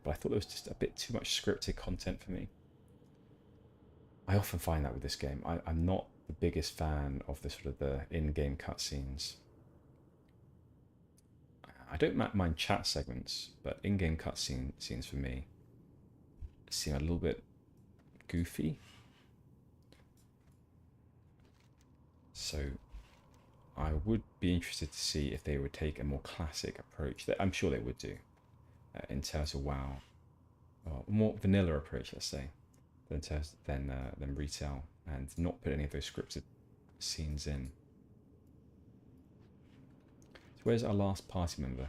but I thought there was just a bit too much scripted content for me. I often find that with this game. I'm not the biggest fan of the sort of the in-game cutscenes. I don't mind chat segments, but in-game cutscenes for me seem a little bit goofy. So I would be interested to see if they would take a more classic approach. That I'm sure they would do in terms of WoW, or a more vanilla approach, let's say, than retail, and not put any of those scripted scenes in. So where's our last party member?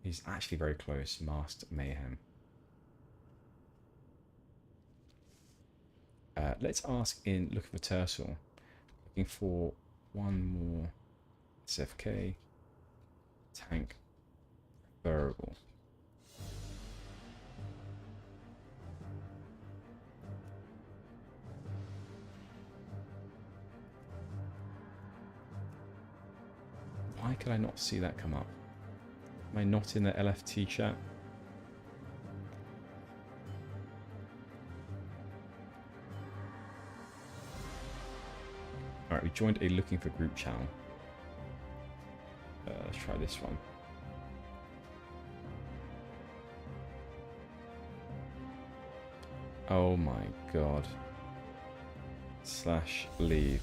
He's actually very close. Masked Mayhem. Let's ask in looking for Turtle. Looking for one more SFK tank variable. Why could I not see that come up? Am I not in the LFT chat? Alright, we joined a looking for group channel. Let's try this one. Oh my god. /leave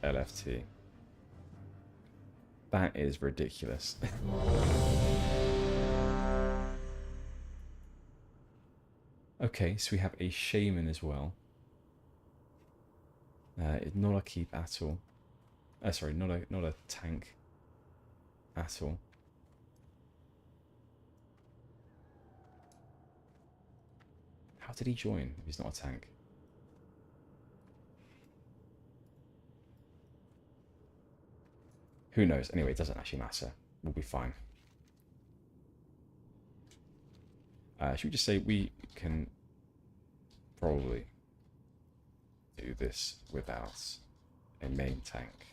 LFT. That is ridiculous. Okay, so we have a shaman as well. Not a keep at all. Sorry, not a tank at all. How did he join if he's not a tank? Who knows? Anyway, it doesn't actually matter. We'll be fine. Should we just say we can probably do this without a main tank?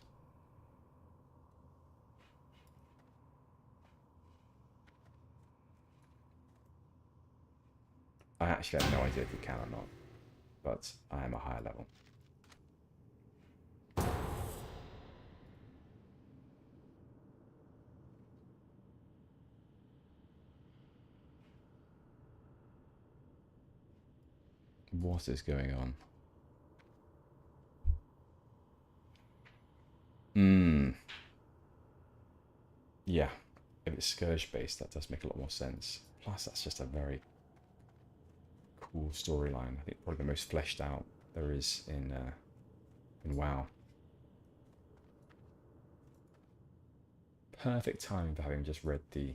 I actually have no idea if we can or not, but I am a higher level. What is going on? Yeah, if it's Scourge based, that does make a lot more sense. Plus, that's just a very cool storyline. I think probably the most fleshed out there is in WoW. Perfect timing for having just read the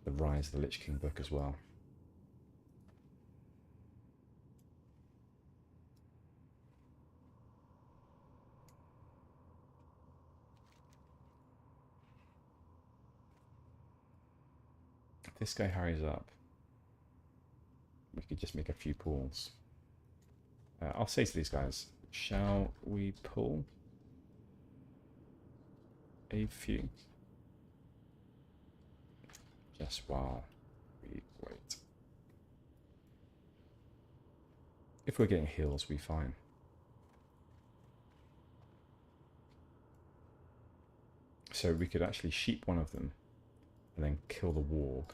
Rise of the Lich King book as well. If this guy hurries up, we could just make a few pulls. I'll say to these guys, shall we pull a few? Just while we wait. If we're getting heals, we'll be fine. So we could actually sheep one of them and then kill the warg.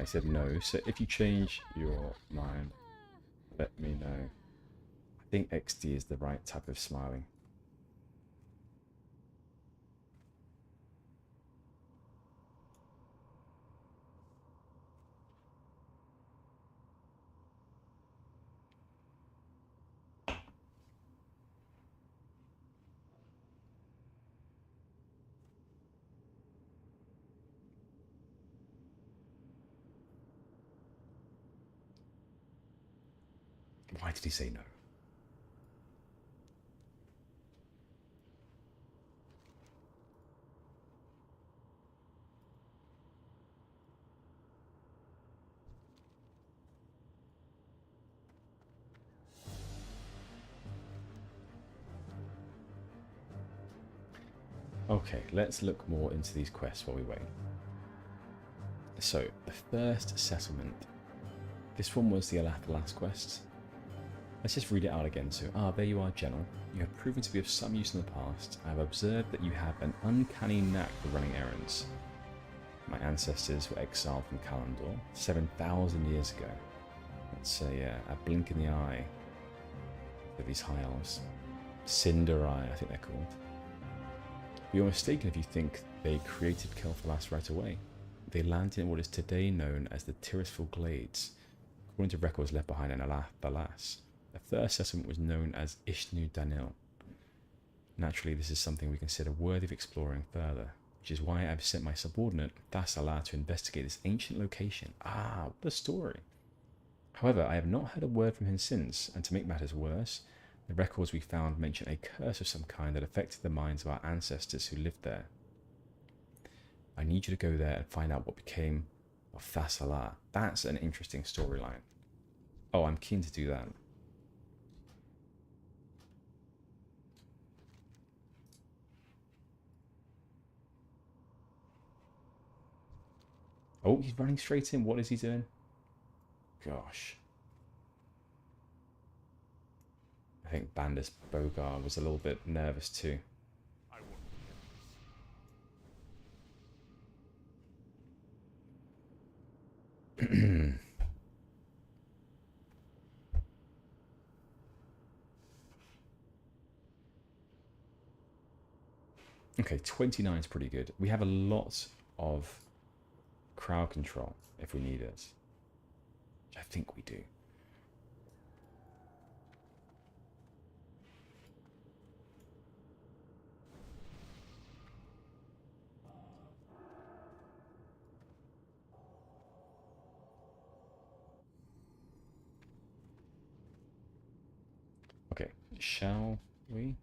He said no, so if you change your mind, let me know. I think XD is the right type of smiling. Why did he say no? Okay, let's look more into these quests while we wait. So, the first settlement. This one was the Alathalas quest. Let's just read it out again. So, there you are, Gennal. You have proven to be of some use in the past. I have observed that you have an uncanny knack for running errands. My ancestors were exiled from Kalimdor 7,000 years ago. That's a blink in the eye for these high elves. Cinder Eye, I think they're called. But you're mistaken if you think they created Kel'Thalas right away. They landed in what is today known as the Tirisful Glades, according to records left behind in Alathalas. The first settlement was known as Ishnu Danil. Naturally, this is something we consider worthy of exploring further, which is why I've sent my subordinate, Thassalar, to investigate this ancient location. What a story. However, I have not heard a word from him since, and to make matters worse, the records we found mention a curse of some kind that affected the minds of our ancestors who lived there. I need you to go there and find out what became of Thassalar. That's an interesting storyline. Oh, I'm keen to do that. Oh, he's running straight in. What is he doing? Gosh. I think Bandus Bogar was a little bit nervous too. Okay, 29 is pretty good. We have a lot of crowd control if we need it. Which I think we do. Okay, shall we?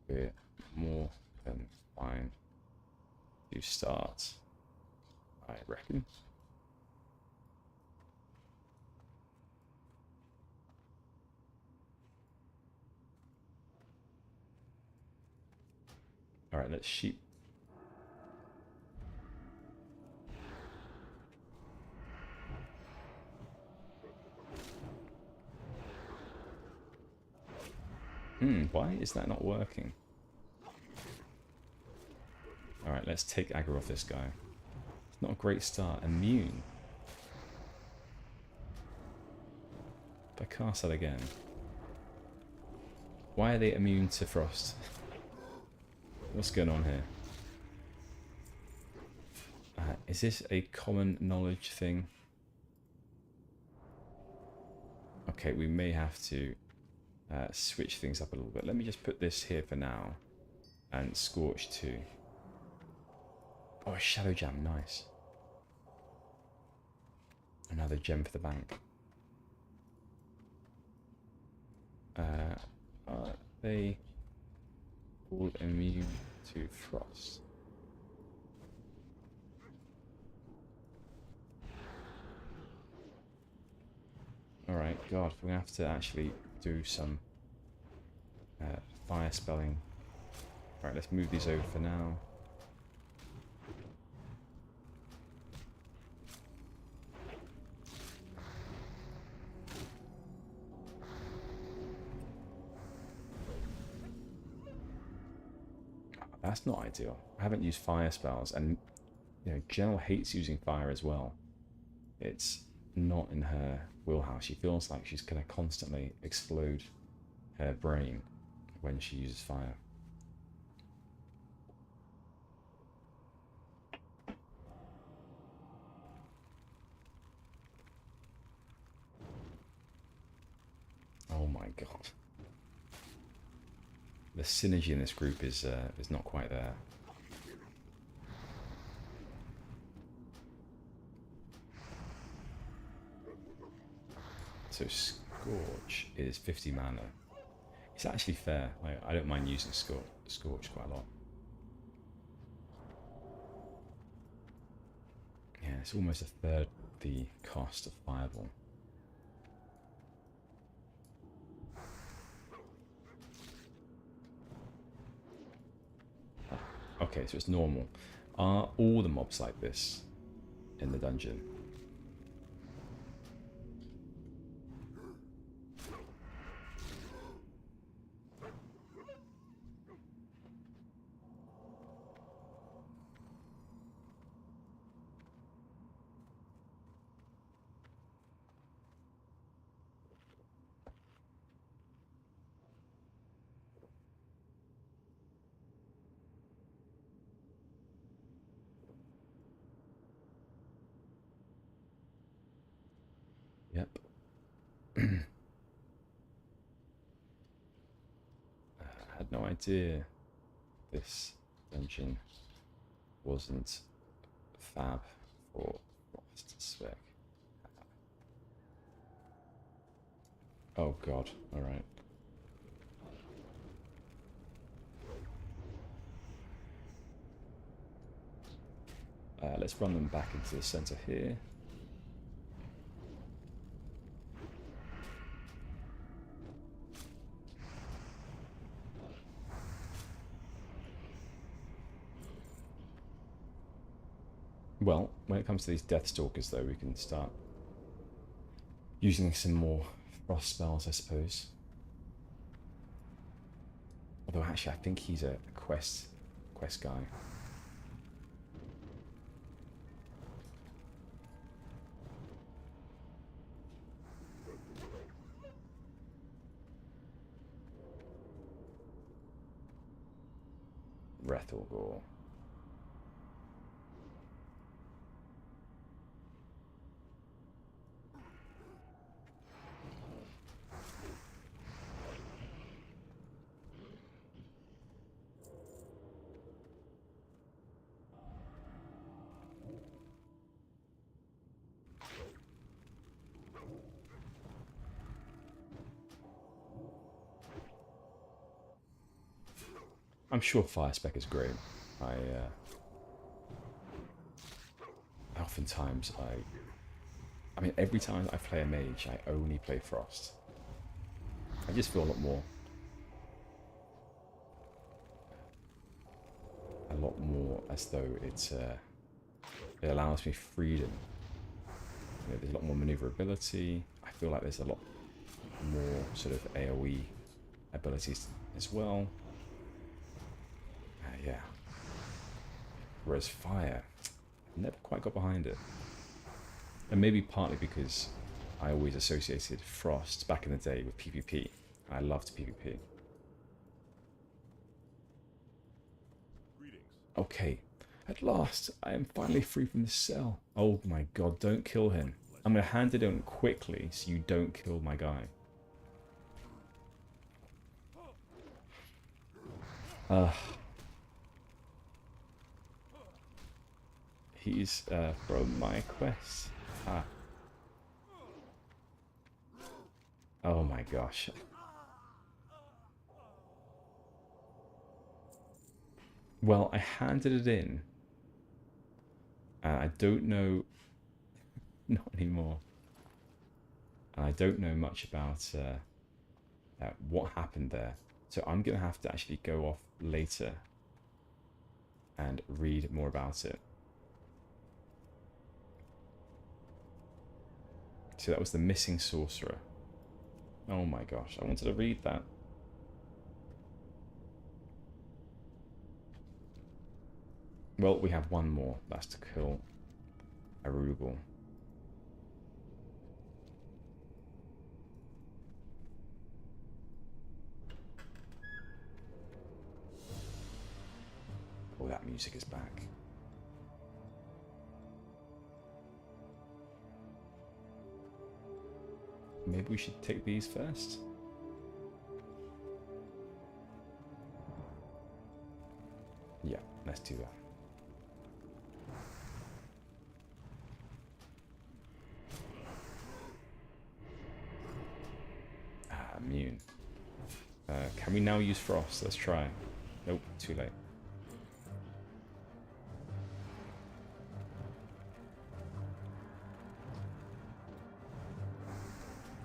We're more than fine to start, I reckon. All right, let's sheep. Why is that not working? All right, let's take aggro off this guy. It's not a great start. Immune. If I cast that again. Why are they immune to frost? What's going on here? Is this a common knowledge thing? Okay, we may have to switch things up a little bit. Let me just put this here for now. And Scorch too. Oh, a Shadow Jam, nice. Another gem for the bank. Are they all immune to frost? Alright, God, we're going to have to actually do some fire spelling. Alright, let's move these over for now. That's not ideal. I haven't used fire spells, and you know, Gennal hates using fire as well. It's not in her wheelhouse. She feels like she's going to constantly explode her brain when she uses fire. Oh my god. The synergy in this group is not quite there. So Scorch is 50 mana. It's actually fair. I don't mind using Scorch quite a lot. Yeah, it's almost a third the cost of Fireball. Okay, so it's normal. Are all the mobs like this in the dungeon? Yep. I had no idea this dungeon wasn't fab for Frost spec. Oh god, alright. Let's run them back into the center here. Well, when it comes to these Deathstalkers, though, we can start using some more frost spells, I suppose. Although, actually, I think he's a quest guy. lethal gore. I'm sure fire spec is great. Oftentimes I mean, every time I play a mage, I only play frost. I just feel a lot more as though it allows me freedom. You know, there's a lot more maneuverability. I feel like there's a lot more sort of AoE abilities as well. Yeah. Whereas fire, I never quite got behind it. And maybe partly because I always associated frost back in the day with PvP. I loved PvP. Okay, at last, I am finally free from this cell. Oh my god, don't kill him. I'm going to hand it in quickly so you don't kill my guy. He's from my quest. Ah. Oh my gosh. Well, I handed it in. I don't know... Not anymore. And I don't know much about what happened there. So I'm going to have to actually go off later and read more about it. So that was the missing sorcerer. Oh my gosh, I wanted to read that. Well, we have one more. That's to kill Arugel. Oh, that music is back. Maybe we should take these first? Yeah, let's do that. Immune. Can we now use frost? Let's try. Nope, too late.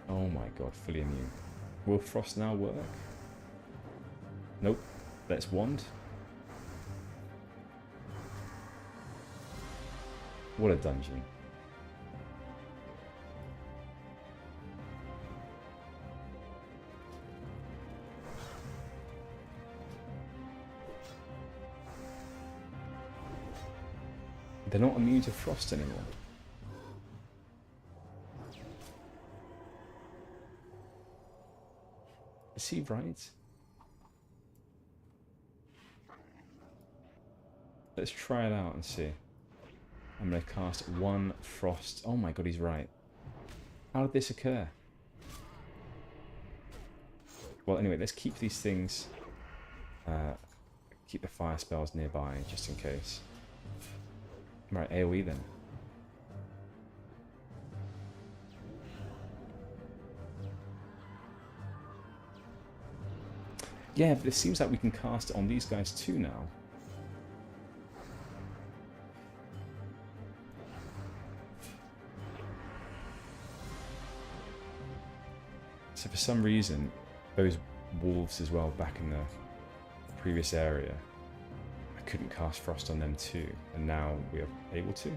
Oh my god, fully immune. Will frost now work? Nope. Let's wand. What a dungeon. They're not immune to frost anymore. Is he right? Let's try it out and see. I'm going to cast one frost. Oh my god, he's right. How did this occur? Well, anyway, let's keep these things... keep the fire spells nearby, just in case. Right, AoE then. Yeah, but it seems like we can cast it on these guys too now. So for some reason, those wolves as well back in the previous area, I couldn't cast frost on them too, and now we are able to.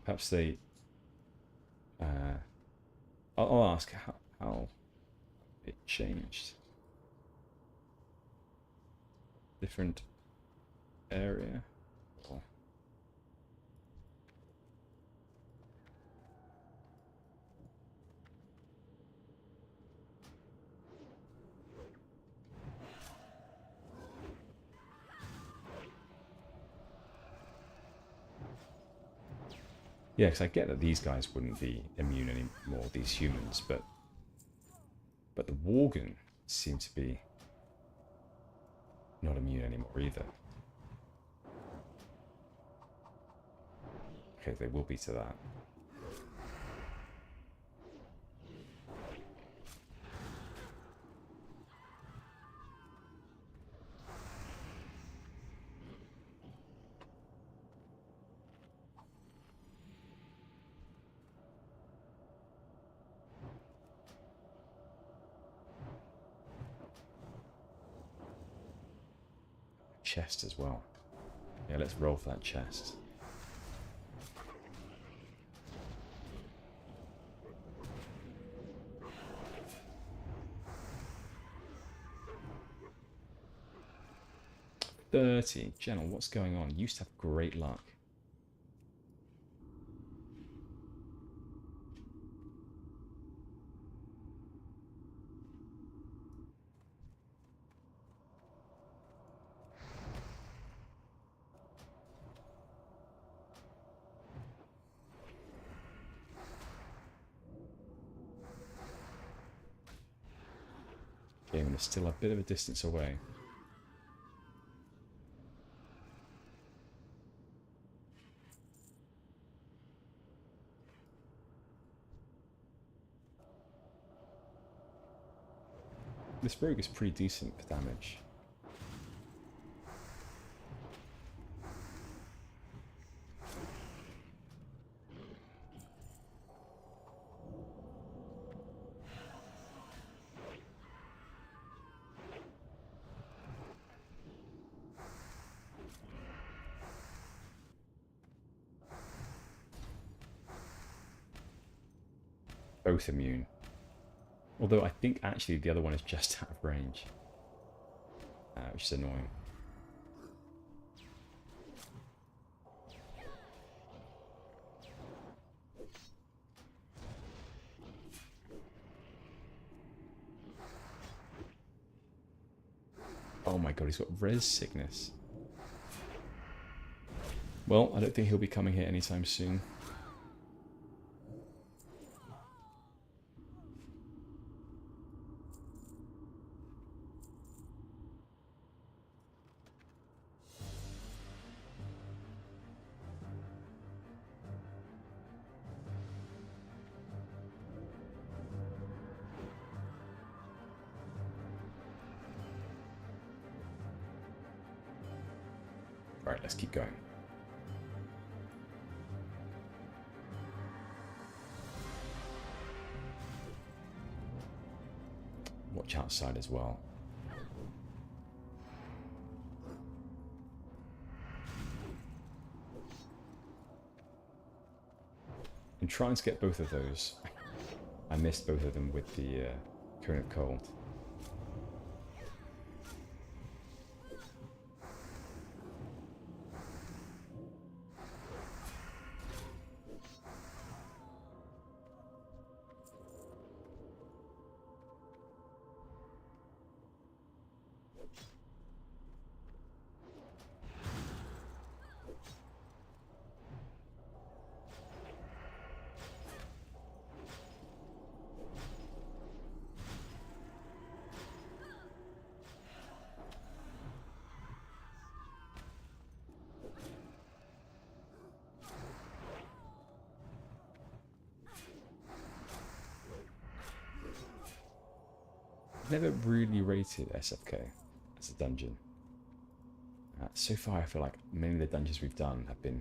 Perhaps they... I'll ask how it changed. Different area. Or... Yeah, because I get that these guys wouldn't be immune anymore, these humans, but the Worgen seem to be not immune anymore either. Okay, they will be to that. Chest as well. Yeah, let's roll for that chest. $30. Gennal, what's going on? You used to have great luck. Game is still a bit of a distance away. This rogue is pretty decent for damage. Both immune. Although I think actually the other one is just out of range. Which is annoying. Oh my god, he's got res sickness. Well, I don't think he'll be coming here anytime soon. Right, let's keep going. Watch outside as well. And trying to get both of those. I missed both of them with the Cone of Cold. Never really rated SFK as a dungeon. So far I feel like many of the dungeons we've done have been,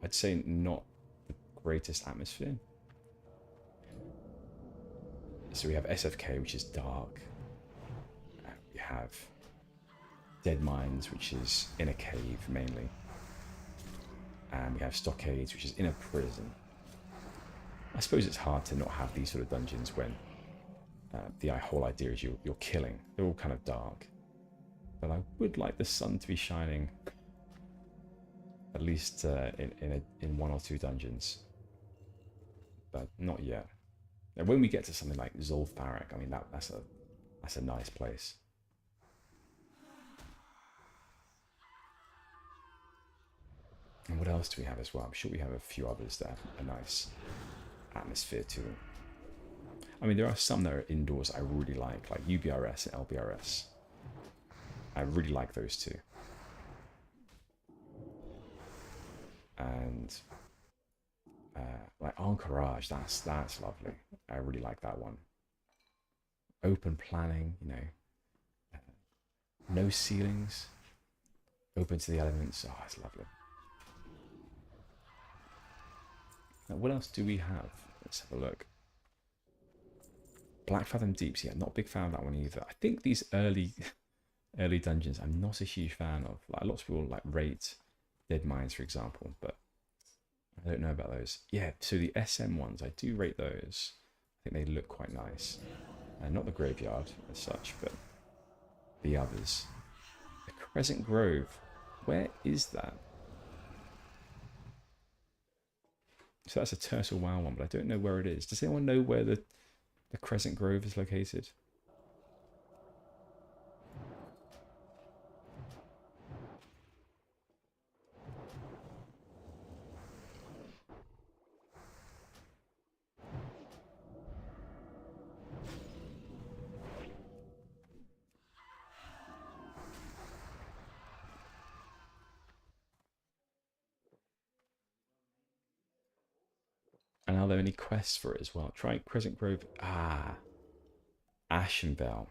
I'd say, not the greatest atmosphere. So we have SFK, which is dark. We have Dead Mines, which is in a cave mainly. And we have Stockades, which is in a prison. I suppose it's hard to not have these sort of dungeons when the whole idea is you're killing. They're all kind of dark. But I would like the sun to be shining at least in one or two dungeons. But not yet. And when we get to something like Zul'Farrak, I mean that's a nice place. And what else do we have as well? I'm sure we have a few others that have a nice atmosphere to them. I mean, there are some that are indoors I really like UBRS and LBRS. I really like those two. And like Encourage, that's lovely. I really like that one. Open planning, you know, no ceilings, open to the elements. Oh, it's lovely. Now, what else do we have? Let's have a look. Black Fathom Deeps, yeah, not a big fan of that one either. I think these early dungeons I'm not a huge fan of. Like, lots of people like rate Dead Mines, for example, but I don't know about those. Yeah, so the SM ones, I do rate those. I think they look quite nice. Not the Graveyard as such, but the others. The Crescent Grove, where is that? So that's a Turtle WoW one, but I don't know where it is. Does anyone know where the Crescent Grove is located? And are there any quests for it as well? Try Crescent Grove. Ah, Ashenvale.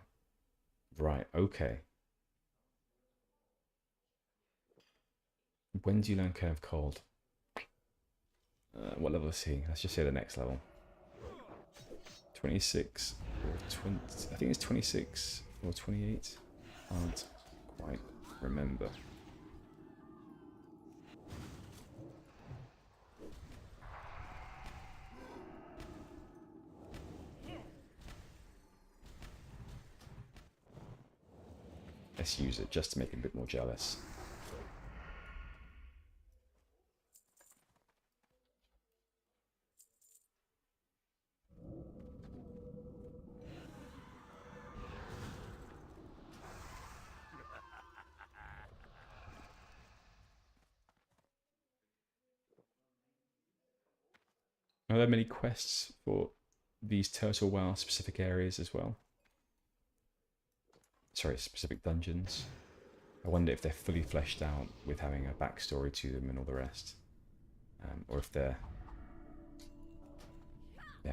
Right, okay. When do you learn Curve Cold? What level is he? Let's just say the next level. 26 or 20. I think it's 26 or 28. Can't quite remember. Let's use it just to make him a bit more jealous. Are there many quests for these Turtle WoW specific areas as well? Sorry, specific dungeons. I wonder if they're fully fleshed out with having a backstory to them and all the rest. Or if they're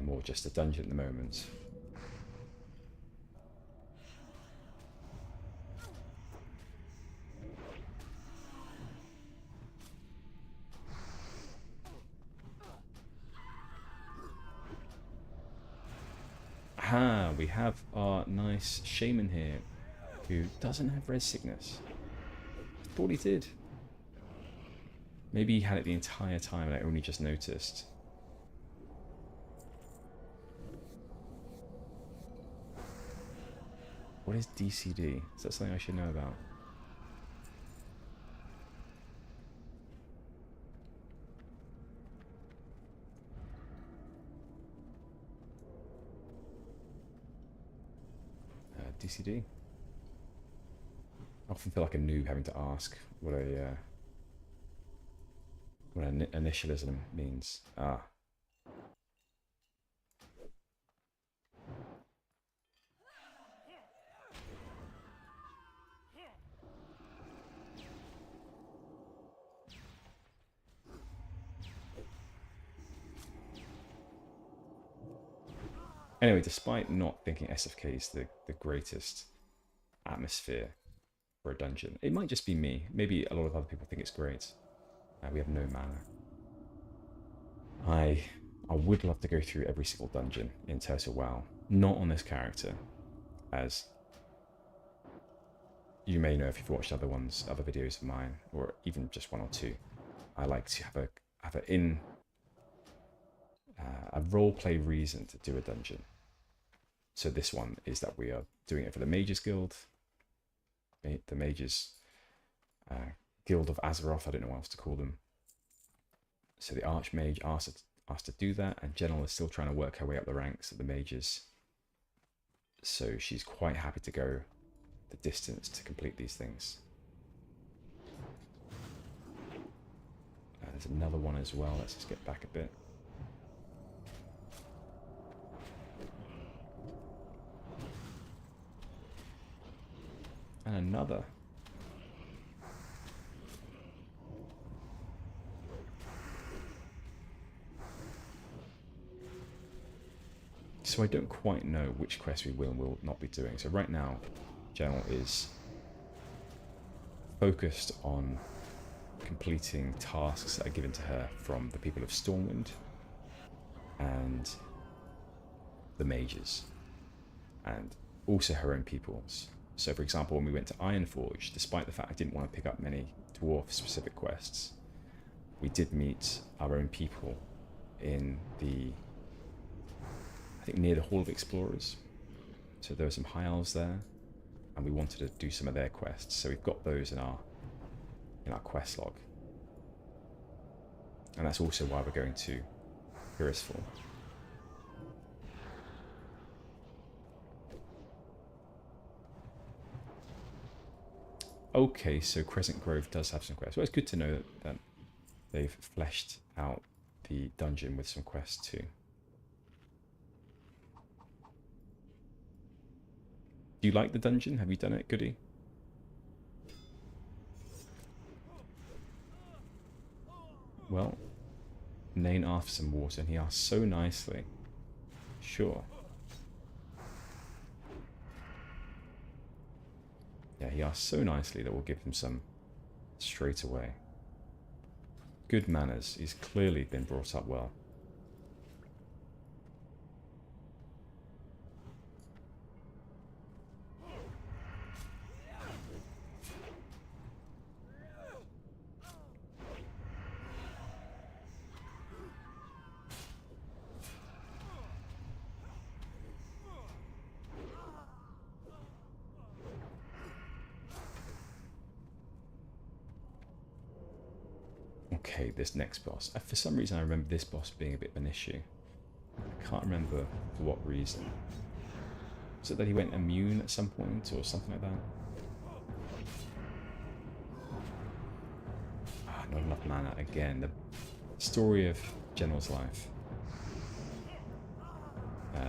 more just a dungeon at the moment. Aha, we have our nice shaman here who doesn't have res sickness. I thought he did. Maybe he had it the entire time and I only just noticed. What is DCD? Is that something I should know about? DCD. I often feel like a noob having to ask what an initialism means. Ah. Anyway, despite not thinking SFK is the greatest atmosphere for a dungeon, it might just be me. Maybe a lot of other people think it's great. We have no mana. I would love to go through every single dungeon in Turtle WoW. Not on this character, as you may know if you've watched other videos of mine, or even just one or two. I like to have a roleplay reason to do a dungeon. So this one is that we are doing it for the Mages Guild. the mages guild of Azeroth. I don't know what else to call them. So the Archmage asked to do that, and Gennal is still trying to work her way up the ranks of the mages. So she's quite happy to go the distance to complete these things. There's another one as well. Let's just get back a bit. And another. So I don't quite know which quest we will and will not be doing. So right now, Gennal is focused on completing tasks that are given to her from the people of Stormwind and the mages, and also her own peoples. So for example, when we went to Ironforge, despite the fact I didn't want to pick up many dwarf specific quests, we did meet our own people in the, I think near the Hall of Explorers. So there were some high elves there, and we wanted to do some of their quests. So we've got those in our quest log. And that's also why we're going to Irisfall. Okay, so Crescent Grove does have some quests. Well, it's good to know that they've fleshed out the dungeon with some quests too. Do you like the dungeon? Have you done it, Goody? Well, Nain asked for some water, and he asked so nicely. Sure. Yeah, he asked so nicely that we'll give him some straight away. Good manners. He's clearly been brought up well. Okay, this next boss. For some reason I remember this boss being a bit of an issue. I can't remember for what reason. Was it that he went immune at some point or something like that? Ah, not enough mana again. The story of Gennal's life.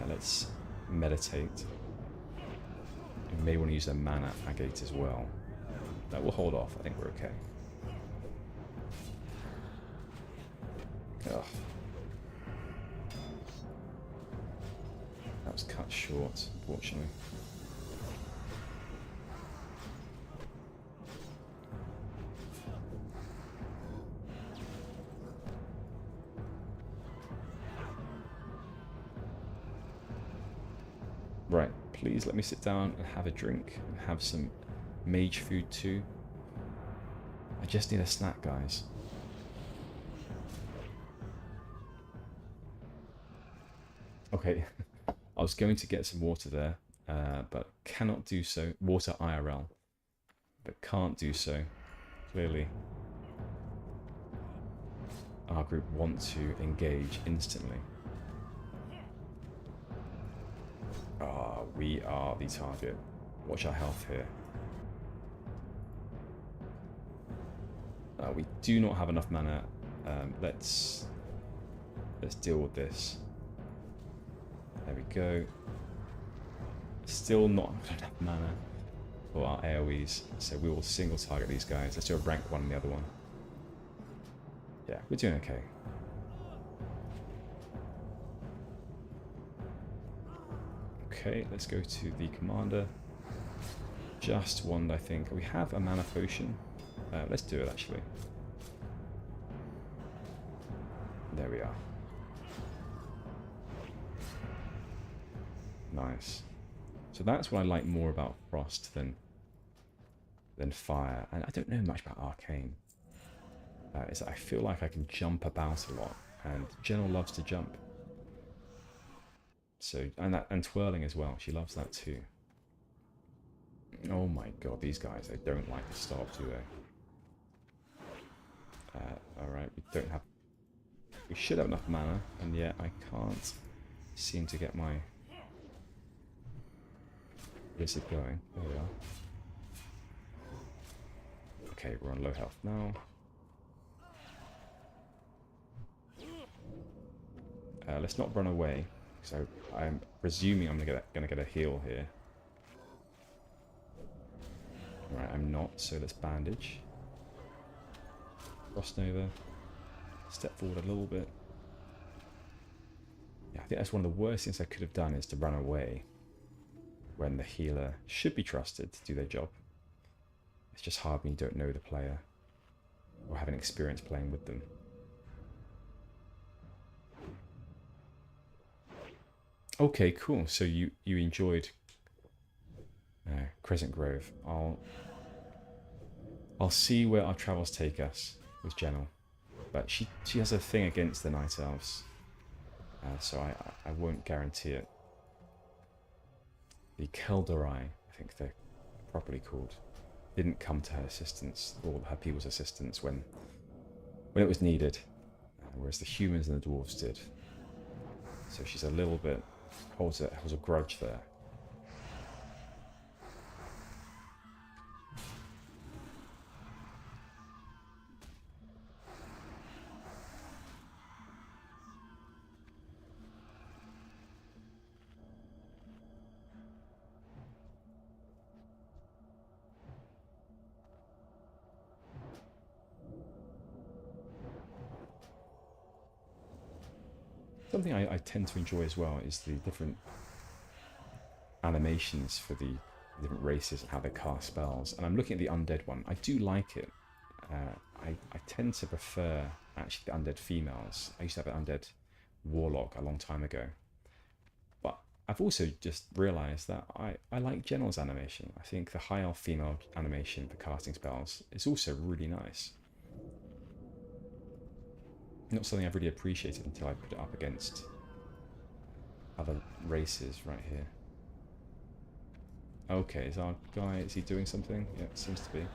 Let's meditate. We may want to use a mana agate as well. No, we'll hold off. I think we're okay. Ugh. That was cut short, unfortunately. Right, please let me sit down and have a drink and have some mage food too. I just need a snack, guys. Okay, I was going to get some water there, but cannot do so. Water IRL, but can't do so. Clearly, our group want to engage instantly. Ah, we are the target. Watch our health here. We do not have enough mana. Let's deal with this. There we go. Still not enough mana for our AoEs, so we will single target these guys. Let's do a rank 1 on the other one. Yeah, we're doing okay. Okay, let's go to the commander. Just one, I think. We have a mana potion. Let's do it actually. There we are. Nice. So that's what I like more about Frost than Fire. And I don't know much about Arcane. Is that I feel like I can jump about a lot, and Gennal loves to jump. So and twirling as well. She loves that too. Oh my god, these guys, they don't like to stop, do they? Alright, we don't have... We should have enough mana, and yet I can't seem to get my wizard going. There we are. Okay, we're on low health now. Let's not run away, so I'm presuming I'm gonna get a heal here. Right, I'm not, so let's bandage. Frost Nova. Step forward a little bit. Yeah, I think that's one of the worst things I could have done, is to run away when the healer should be trusted to do their job. It's just hard when you don't know the player or haven't experience playing with them. Okay, cool. So you enjoyed Crescent Grove. I'll see where our travels take us with Gennal, but she has a thing against the Night Elves, so I won't guarantee it. The Keldarai, I think they're properly called, didn't come to her assistance, or her people's assistance, when it was needed, whereas the humans and the dwarves did. So she's a little bit holds a grudge there. Something I tend to enjoy as well is the different animations for the different races and how they cast spells. And I'm looking at the undead one. I do like it. I tend to prefer actually the undead females. I used to have an undead warlock a long time ago. But I've also just realised that I like Gennal's animation. I think the high elf female animation for casting spells is also really nice. Not something I've really appreciated until I put it up against other races right here. Okay, is our guy, is he doing something? Yeah, it seems to be.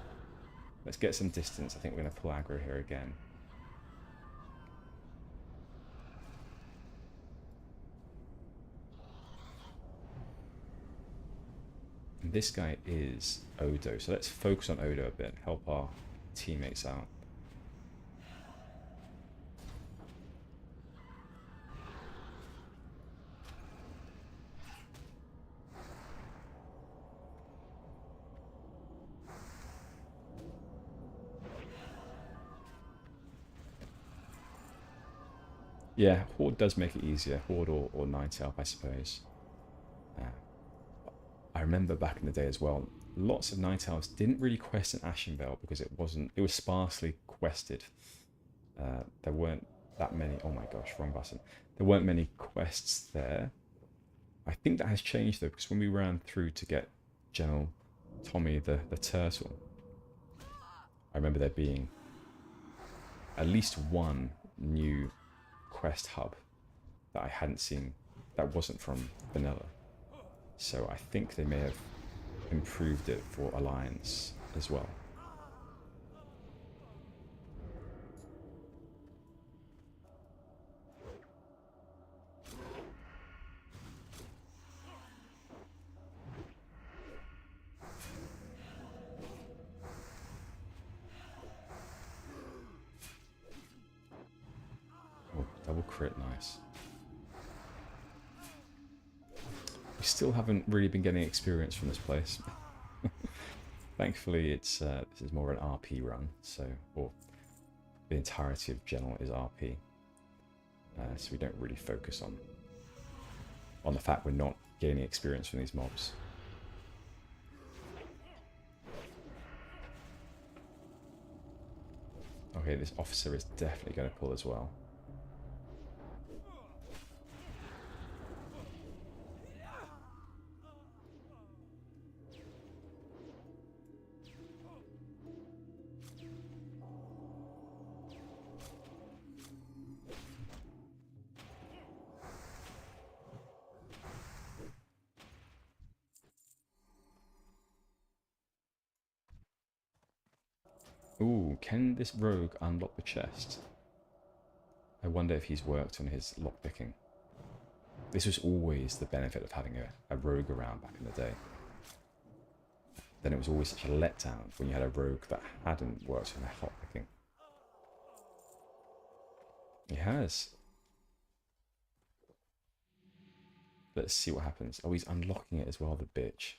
Let's get some distance. I think we're going to pull aggro here again. And this guy is Odo, so let's focus on Odo a bit, help our teammates out. Yeah, Horde does make it easier. Horde or Night Elf, I suppose. I remember back in the day as well, lots of Night Elves didn't really quest an Ashenvale because it was sparsely quested. There weren't that many, oh my gosh, wrong button. There weren't many quests there. I think that has changed though, because when we ran through to get General Tommy the turtle, I remember there being at least one new quest hub that I hadn't seen that wasn't from vanilla. So I think they may have improved it for Alliance as well. Oh, double crit, nice. We still haven't really been getting experience from this place. Thankfully, it's this is more an RP run, so the entirety of Gennal is RP, so we don't really focus on the fact we're not gaining experience from these mobs. Okay, this officer is definitely going to pull as well. Ooh, can this rogue unlock the chest? I wonder if he's worked on his lockpicking. This was always the benefit of having a rogue around back in the day. Then it was always such a letdown when you had a rogue that hadn't worked on their lockpicking. He has. Let's see what happens. Oh, he's unlocking it as well, the bitch.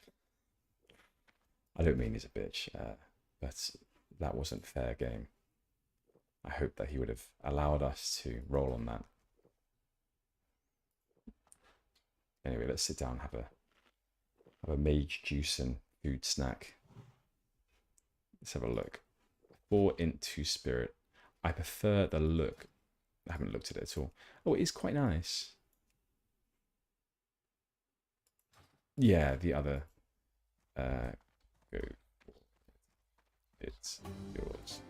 I don't mean he's a bitch, but that wasn't fair game. I hope that he would have allowed us to roll on that. Anyway, let's sit down and have a mage juice and food snack. Let's have a look. 4 int 2 spirit. I prefer the look. I haven't looked at it at all. Oh, it is quite nice. Yeah, the other. Go. It's yours.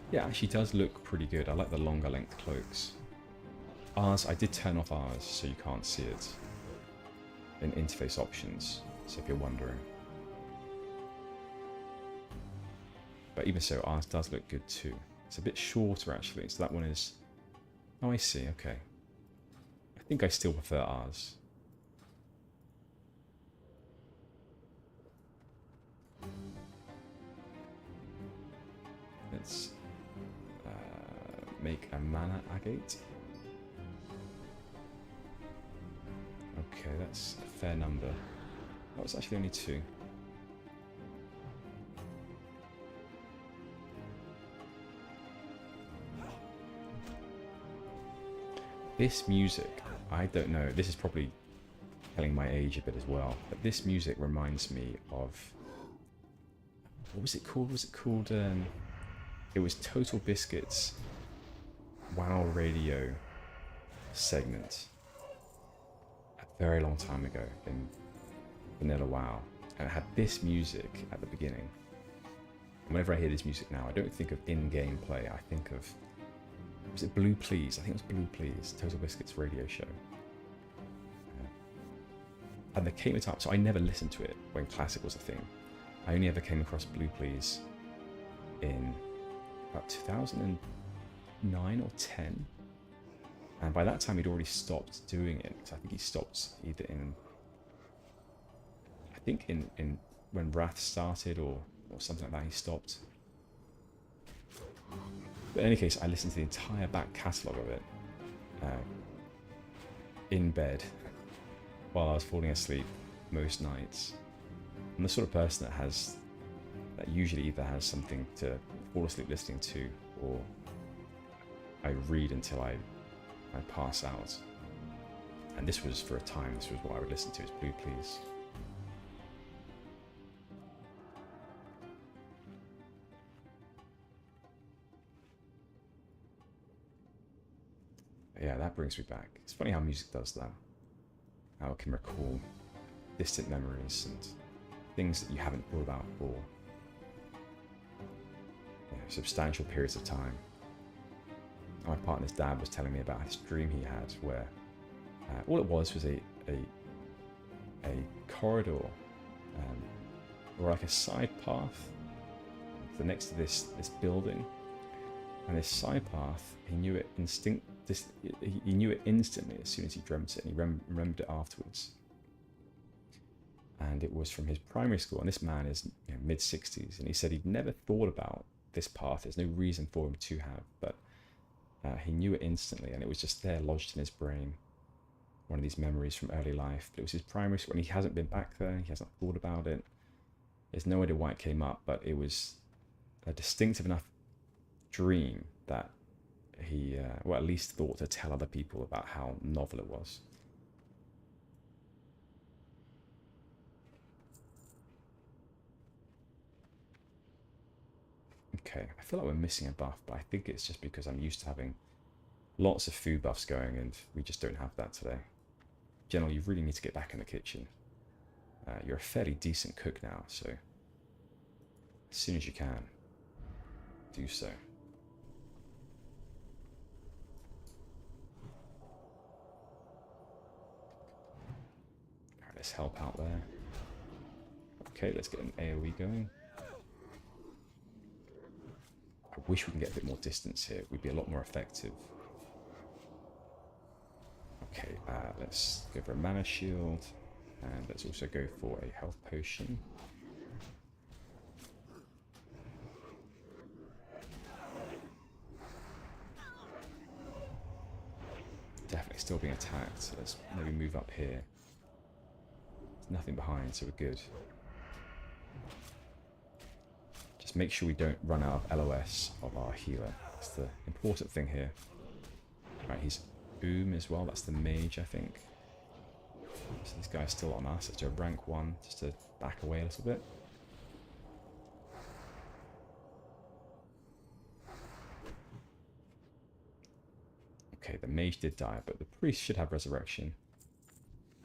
Yeah, actually does look pretty good. I like the longer length cloaks. Ours, I did turn off ours so you can't see it in interface options, so if you're wondering. But even so, ours does look good too. It's a bit shorter actually, so that one is... Oh, I see, okay. I think I still prefer ours. Let's make a mana agate. Okay, that's a fair number. Oh, it's actually only 2. This music, I don't know, this is probably telling my age a bit as well, but this music reminds me of... What was it called? It was Total Biscuit's WoW radio segment a very long time ago in Vanilla WoW, and it had this music at the beginning. And whenever I hear this music now, I don't think of in-game play. I think of, was it Blue Please? I think it was Blue Please, Total Biscuit's radio show. And there came a time, so I never listened to it when Classic was a thing. I only ever came across Blue Please in about 2009 or 10. And by that time, he'd already stopped doing it. So I think he stopped either in, I think in when Wrath started or something like that, he stopped. But in any case, I listened to the entire back catalogue of it in bed while I was falling asleep most nights. I'm the sort of person that usually either has something to fall asleep listening to, or I read until I pass out. And this was, for a time, this was what I would listen to, is Blue Please. Yeah, that brings me back. It's funny how music does that. How it can recall distant memories and things that you haven't thought about for substantial periods of time. My partner's dad was telling me about this dream he had where all it was a corridor or like a side path next to this building, and this side path, he knew it he knew it instantly as soon as he dreamt it, and he remembered it afterwards. And it was from his primary school, and this man is mid-60s, and he said he'd never thought about this path. There's no reason for him to have, but he knew it instantly, and it was just there, lodged in his brain. One of these memories from early life. But it was his primary school, and he hasn't been back there. He hasn't thought about it. There's no idea why it came up, but it was a distinctive enough dream that he, at least thought to tell other people about how novel it was. Okay, I feel like we're missing a buff, but I think it's just because I'm used to having lots of food buffs going, and we just don't have that today. Gennal, you really need to get back in the kitchen. You're a fairly decent cook now, so as soon as you can, do so. let's help out there. Okay, let's get an AoE going. I wish we can get a bit more distance here. We'd be a lot more effective. Okay, let's go for a mana shield. And let's also go for a health potion. Definitely still being attacked. So let's maybe move up here. There's nothing behind, so we're good. Just make sure we don't run out of LOS of our healer. That's the important thing here. Right, he's as well. That's the mage, I think. So this guy's still on us. It's a rank 1, just to back away a little bit. Okay, the mage did die, but the priest should have resurrection.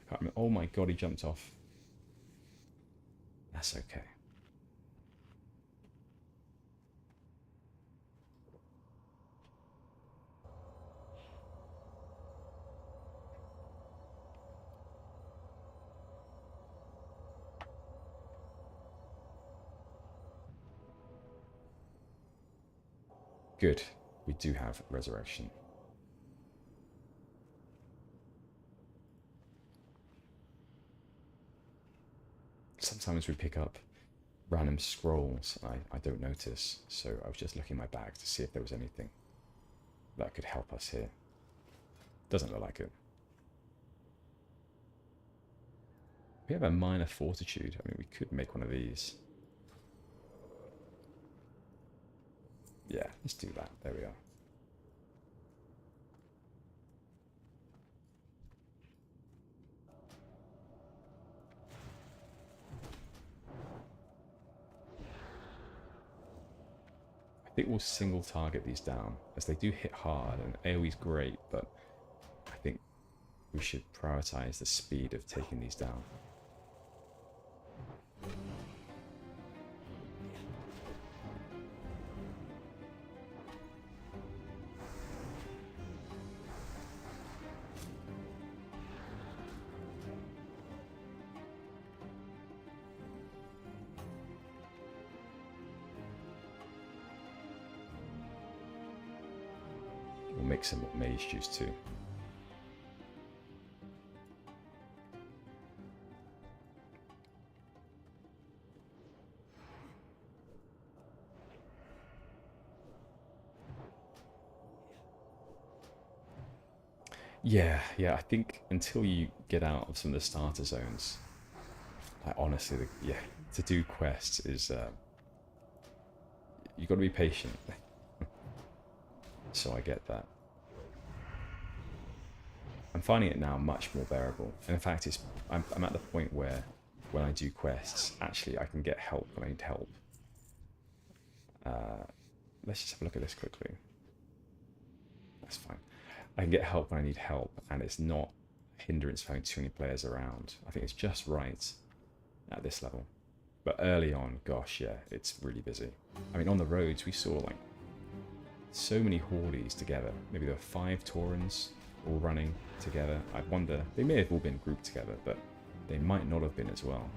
I can't remember. Oh my god, he jumped off. That's okay. Good. We do have resurrection. Sometimes we pick up random scrolls I don't notice, so I was just looking in my bag to see if there was anything that could help us here. Doesn't look like it. We have a minor fortitude. I mean, we could make one of these. Yeah, let's do that. There we are. I think we'll single target these down, as they do hit hard, and AoE's great, but I think we should prioritize the speed of taking these down. We'll make some mage juice too. Yeah, I think until you get out of some of the starter zones, honestly, to do quests is, you've got to be patient. So I get that. I'm finding it now much more bearable. And in fact, I'm at the point where when I do quests, actually I can get help when I need help. Let's just have a look at this quickly. That's fine. I can get help when I need help, and it's not a hindrance for having too many players around. I think it's just right at this level. But early on, gosh, yeah, it's really busy. I mean, on the roads, we saw like so many hordes together. Maybe there were 5 Taurens all running together. I wonder, they may have all been grouped together, but they might not have been as well.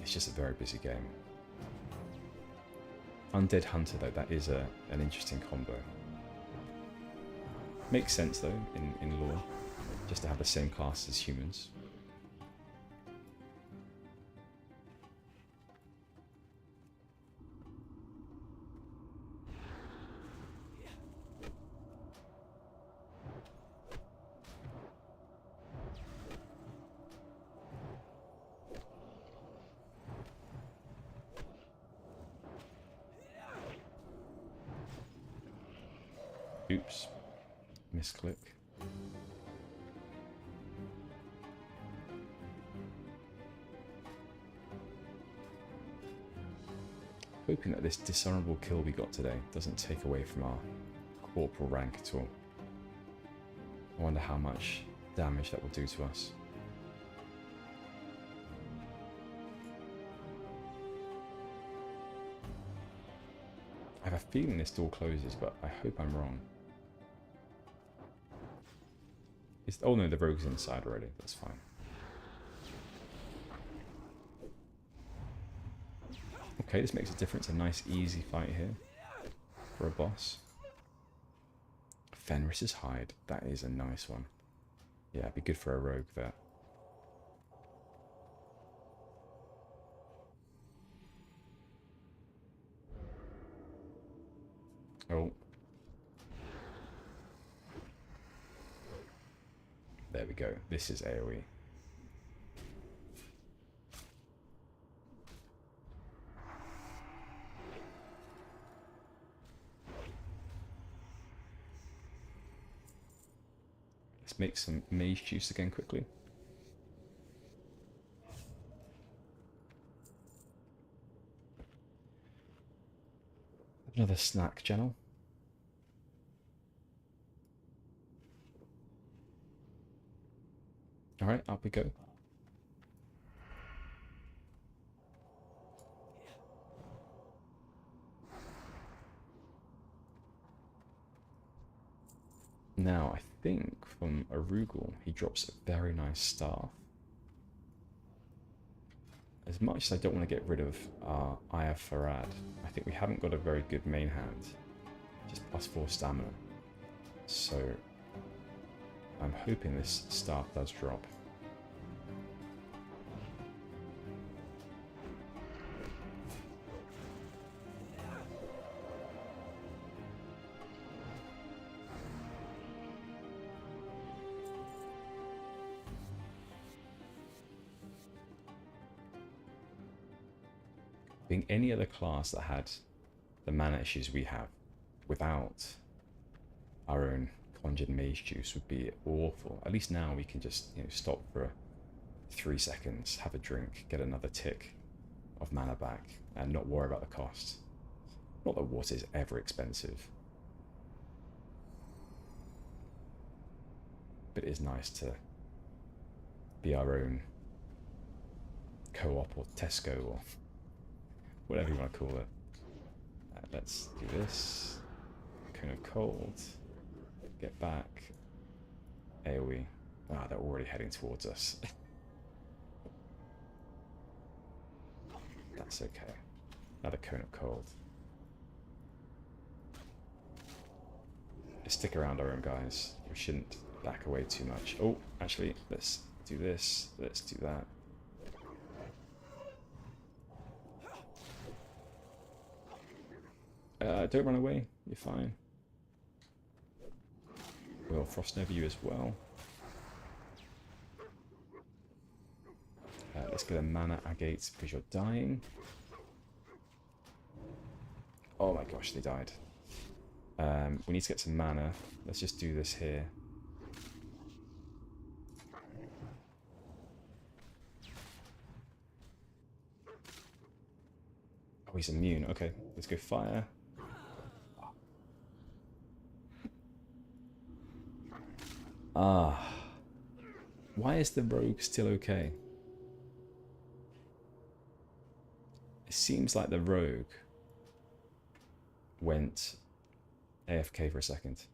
It's just a very busy game. Undead Hunter, though, that is an interesting combo. Makes sense, though, in lore, just to have the same class as humans. Oops. Misclick. Hoping that this dishonorable kill we got today doesn't take away from our corporal rank at all. I wonder how much damage that will do to us. I have a feeling this door closes, but I hope I'm wrong. Oh no, the rogue's inside already. That's fine. Okay, this makes a difference. A nice, easy fight here for a boss. Fenris's Hide. That is a nice one. Yeah, it'd be good for a rogue, that. Oh. There we go. This is AoE. Let's make some mage juice again quickly. Another snack, Gennal. Alright, up we go. Now, I think from Arugul, he drops a very nice staff. As much as I don't want to get rid of Aya Farad, I think we haven't got a very good main hand. Just +4 stamina. So, I'm hoping this staff does drop. Being any other class that had the mana issues we have without our own conjured mage juice would be awful. At least now we can just, you know, stop for 3 seconds, have a drink, get another tick of mana back, and not worry about the cost. Not that water is ever expensive, but it is nice to be our own co-op or Tesco or whatever you want to call it. Let's do this. Cone of Cold. Get back. AoE. Ah, they're already heading towards us. That's okay. Another Cone of Cold. Let's stick around our own guys. We shouldn't back away too much. Oh, actually, let's do this. Let's do that. Don't run away, you're fine. We'll frost over you as well. Let's get a mana agate because you're dying. Oh my gosh, they died. We need to get some mana. Let's just do this here. Oh, he's immune. Okay, let's go fire. Ah. Why is the rogue still okay? It seems like the rogue went AFK for a second.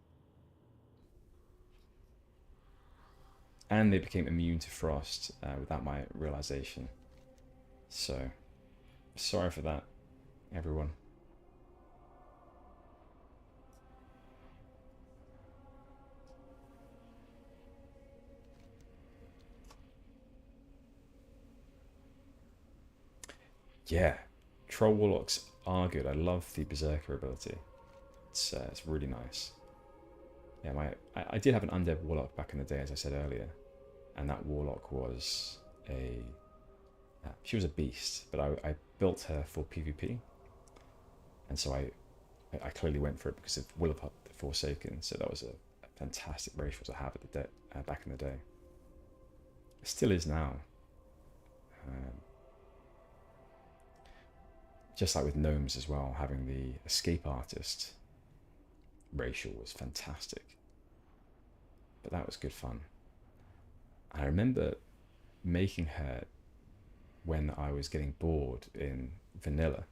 And they became immune to frost without my realization. So, sorry for that, everyone. Yeah, Troll Warlocks are good. I love the Berserker ability. It's really nice. Yeah, I did have an Undead Warlock back in the day, as I said earlier. And that Warlock was she was a beast, but I built her for PvP. And so I clearly went for it because of Will of the Forsaken. So that was a fantastic racial to have at the back in the day. It still is now. Just like with gnomes as well, having the escape artist racial was fantastic. But that was good fun. I remember making her when I was getting bored in vanilla.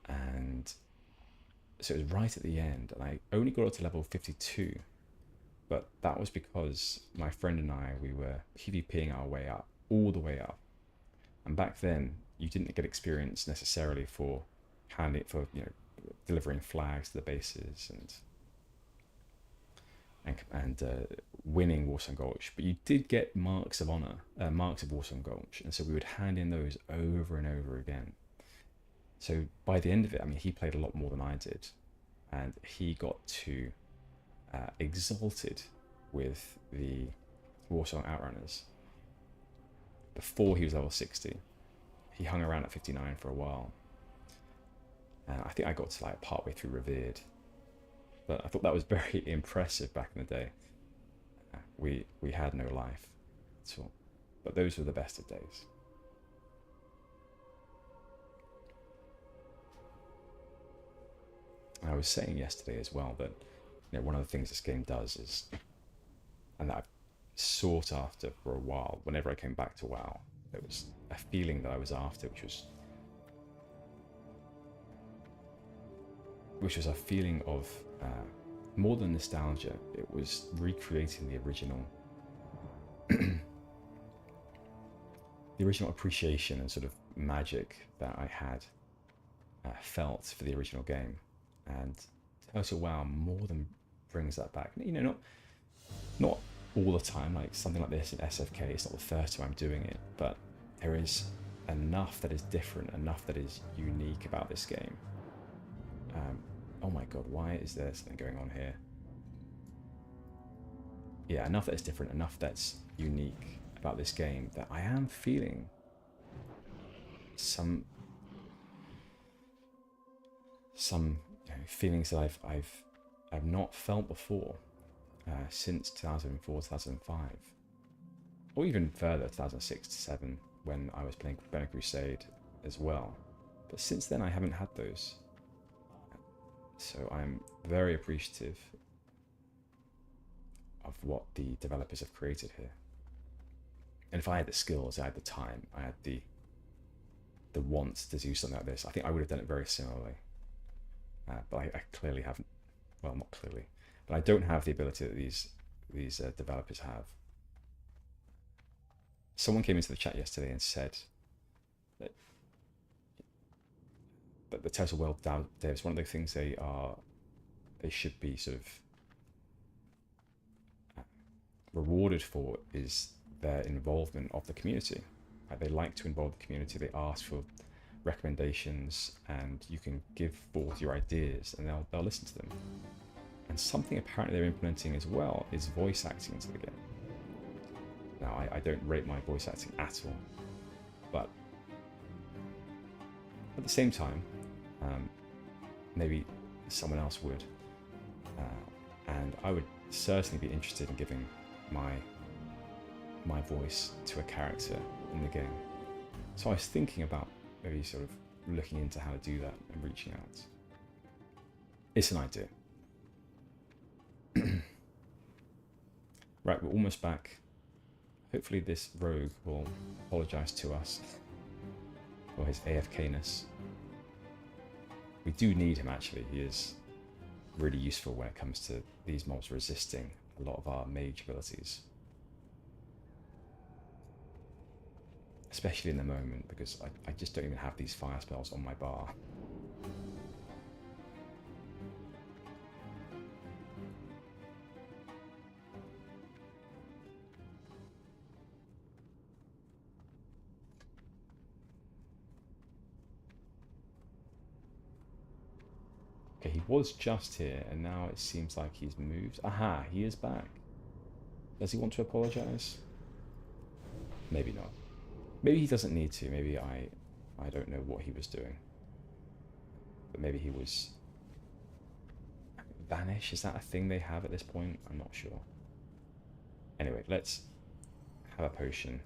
And so it was right at the end, and I only got up to level 52 But that was because my friend and I, we were PvPing our way up, all the way up. And back then, you didn't get experience necessarily for delivering flags to the bases and winning Warsong Gulch, but you did get marks of honor, marks of Warsong Gulch, and so we would hand in those over and over again. So by the end of it, I mean, he played a lot more than I did, and he got to exalted with the Warsong Outrunners before he was level 60. He hung around at 59 for a while. I think I got to like partway through Revered, but I thought that was very impressive back in the day. We had no life at all, but those were the best of days. I was saying yesterday as well that one of the things this game does is, and that I've sought after for a while, whenever I came back to WoW, there was a feeling that I was after, which was a feeling of more than nostalgia. It was recreating the original the original appreciation and sort of magic that I had felt for the original game. And Total WoW more than brings that back. Not all the time, like something like this in SFK, it's not the first time I'm doing it, but there is enough that is different, enough that is unique about this game. Oh my god, why is there something going on here? Yeah, enough that is different, enough that's unique about this game that I am feeling some feelings that I've not felt before since 2004, 2005, or even further, 2006 to 7, when I was playing Burning Crusade as well. But since then, I haven't had those. So I'm very appreciative of what the developers have created here. And if I had the skills, I had the time, I had the want to do something like this, I think I would have done it very similarly. But I clearly haven't. Well, not clearly, but I don't have the ability that these developers have. Someone came into the chat yesterday and said that the Total World devs, one of the things they should be sort of rewarded for is their involvement of the community. They like to involve the community. They ask for recommendations, and you can give forth your ideas, and they'll listen to them. And something apparently they're implementing as well is voice acting into the game. Now, I don't rate my voice acting at all, but at the same time, maybe someone else would, and I would certainly be interested in giving my voice to a character in the game. So I was thinking about maybe sort of looking into how to do that and reaching out. It's an idea. Right, we're almost back. Hopefully this rogue will apologise to us for his AFK-ness. We do need him, actually. He is really useful when it comes to these mobs resisting a lot of our mage abilities. Especially in the moment, because I just don't even have these fire spells on my bar. Okay, he was just here, and now it seems like he's moved. Aha, he is back. Does he want to apologise? Maybe not. Maybe he doesn't need to. Maybe I don't know what he was doing. But maybe he was... Vanish? Is that a thing they have at this point? I'm not sure. Anyway, let's have a potion.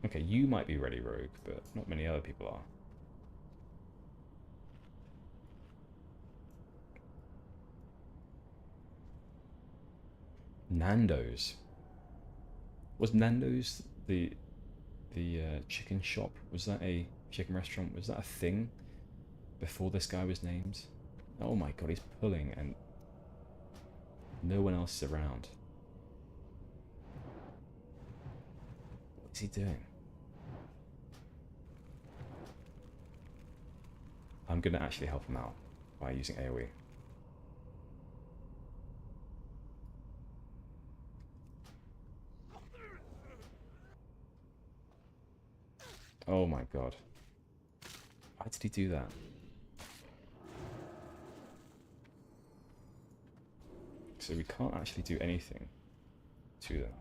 Okay, you might be ready, Rogue, but not many other people are. Nando's. Was Nando's the chicken shop? Was that a chicken restaurant? Was that a thing before this guy was named? Oh my god, he's pulling, and No one else is around. What is he doing? I'm going to actually help him out by using AoE. Oh my god. Why did he do that? So we can't actually do anything to them.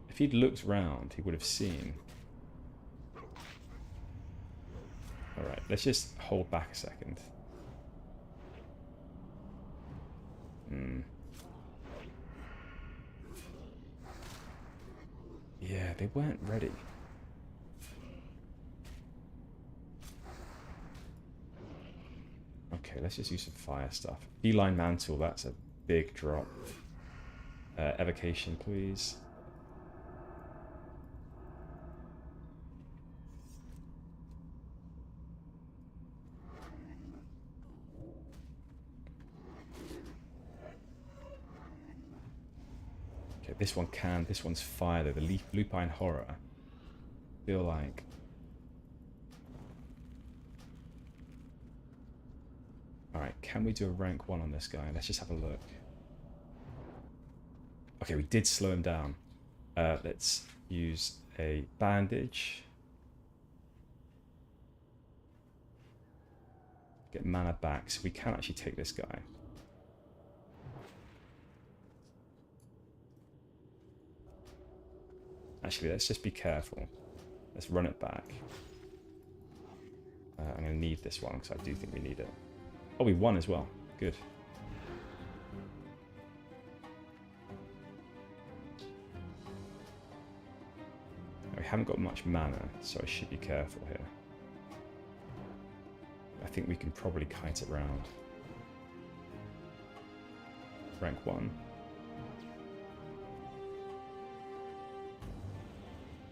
If he'd looked round, he would have seen. Alright, let's just hold back a second. Yeah, they weren't ready. Okay, let's just use some fire stuff. Feline Mantle, that's a big drop. Evocation, please. Okay, this one can. This one's fire though. The Lupine Horror. I feel like... Alright, can we do a rank 1 on this guy? Let's just have a look. Okay, we did slow him down. Let's use a bandage. Get mana back, so we can actually take this guy. Actually, let's just be careful. Let's run it back. I'm going to need this one, because I do think we need it. Oh, we won as well. Good. We haven't got much mana, so I should be careful here. I think we can probably kite it round. Rank 1.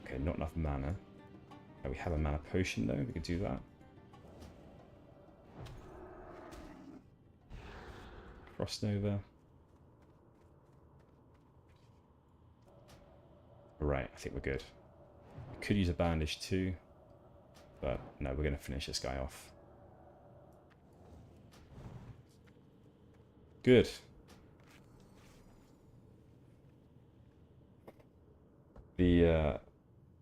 Okay, not enough mana. Oh, we have a mana potion though, we could do that. Frost Nova. Right, I think we're good. We could use a bandage too, but no, we're going to finish this guy off. Good. The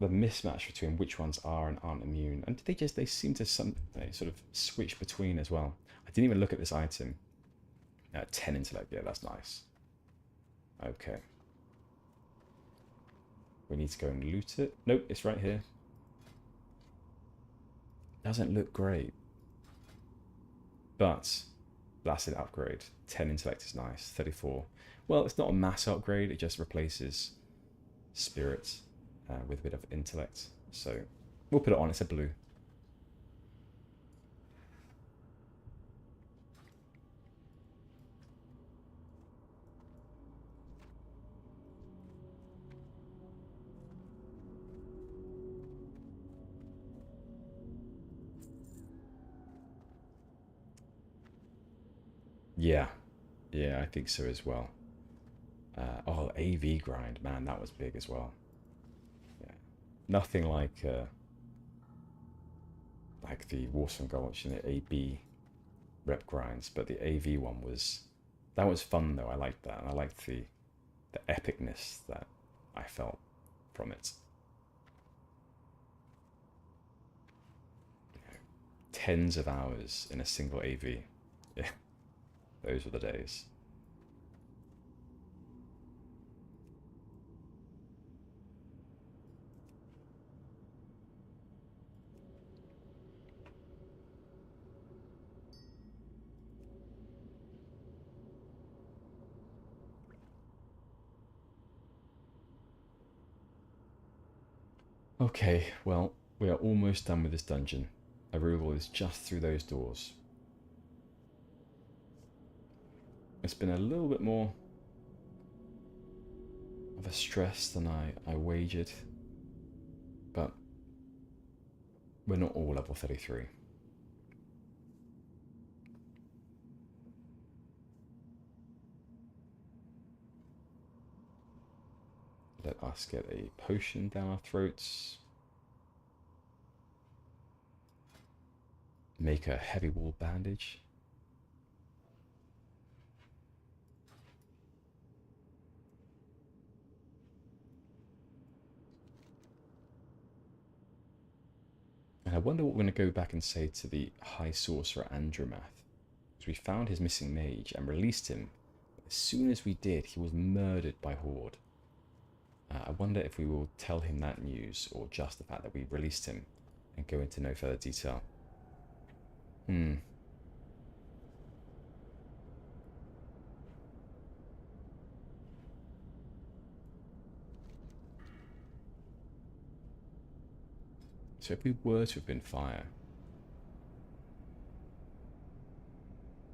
mismatch between which ones are and aren't immune, and they seem to they sort of switch between as well. I didn't even look at this item. 10 intellect, yeah, that's nice. Okay. We need to go and loot it. Nope, it's right here. Doesn't look great. But, blasted upgrade. 10 intellect is nice. 34. Well, it's not a mass upgrade, it just replaces spirit with a bit of intellect. So, we'll put it on, it's a blue. Yeah, I think so as well. Oh, AV grind, man, that was big as well. Yeah, nothing like the Warsong Gulch and the AB rep grinds, but the AV one that was fun though. I liked that, and I liked the epicness that I felt from it. Tens of hours in a single AV. Yeah. Those were the days. Okay, well, we are almost done with this dungeon. Arugal is just through those doors. It's been a little bit more of a stress than I wagered, but We're not all level 33. Let us get a potion down our throats. Make a heavy wool bandage. And I wonder what we're going to go back and say to the High Sorcerer Andromath. Because we found his missing mage and released him. But as soon as we did, he was murdered by Horde. I wonder if we will tell him that news, or just the fact that we released him, and go into no further detail. So if we were to have been fire,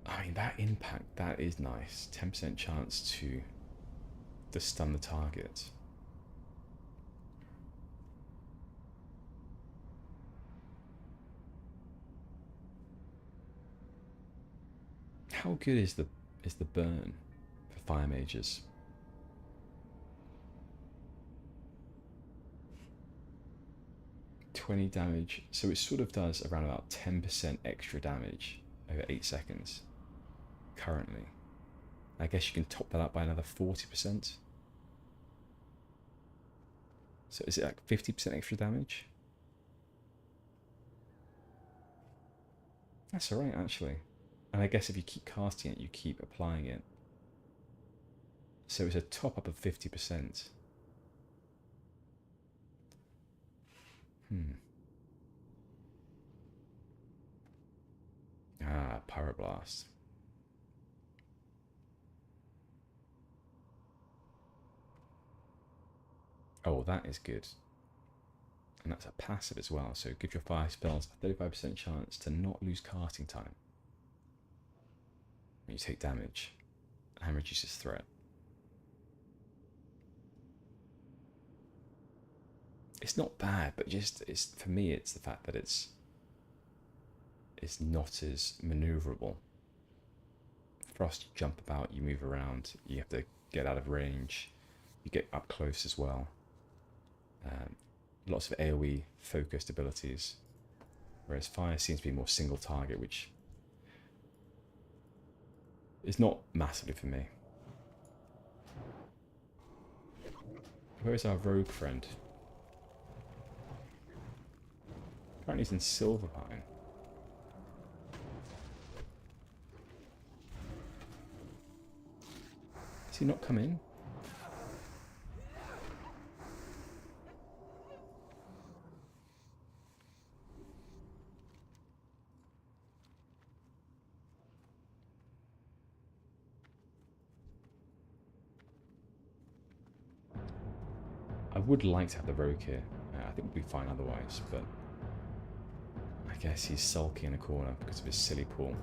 I mean, that impact, that is nice. 10% chance to stun the target. How good is the burn for fire mages? $20 damage, so it sort of does around about 10% extra damage over 8 seconds currently. I guess you can top that up by another 40%. So is it like 50% extra damage? That's alright actually. And I guess if you keep casting it, you keep applying it. So it's a top up of 50%. Pyroblast. Oh, that is good. And that's a passive as well, so give your fire spells a 35% chance to not lose casting time when you take damage, and reduces threat. It's not bad, but just for me, it's the fact that it's not as maneuverable. Frost, you jump about, you move around, you have to get out of range, you get up close as well. Lots of AoE focused abilities, whereas fire seems to be more single target, which is not massively for me. Where is our rogue friend? Apparently he's in Silverpine. Does he not come in? I would like to have the rogue here. I think we'll be fine otherwise, but I guess he's sulking in a corner because of his silly pool.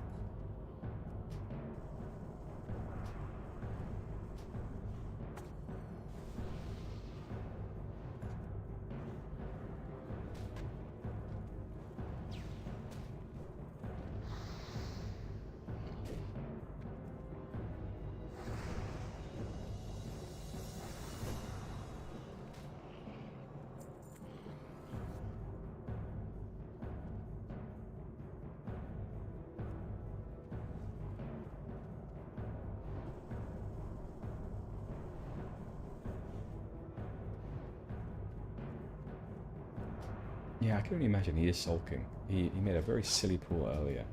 Yeah, I can only imagine he is sulking. He made a very silly pull earlier,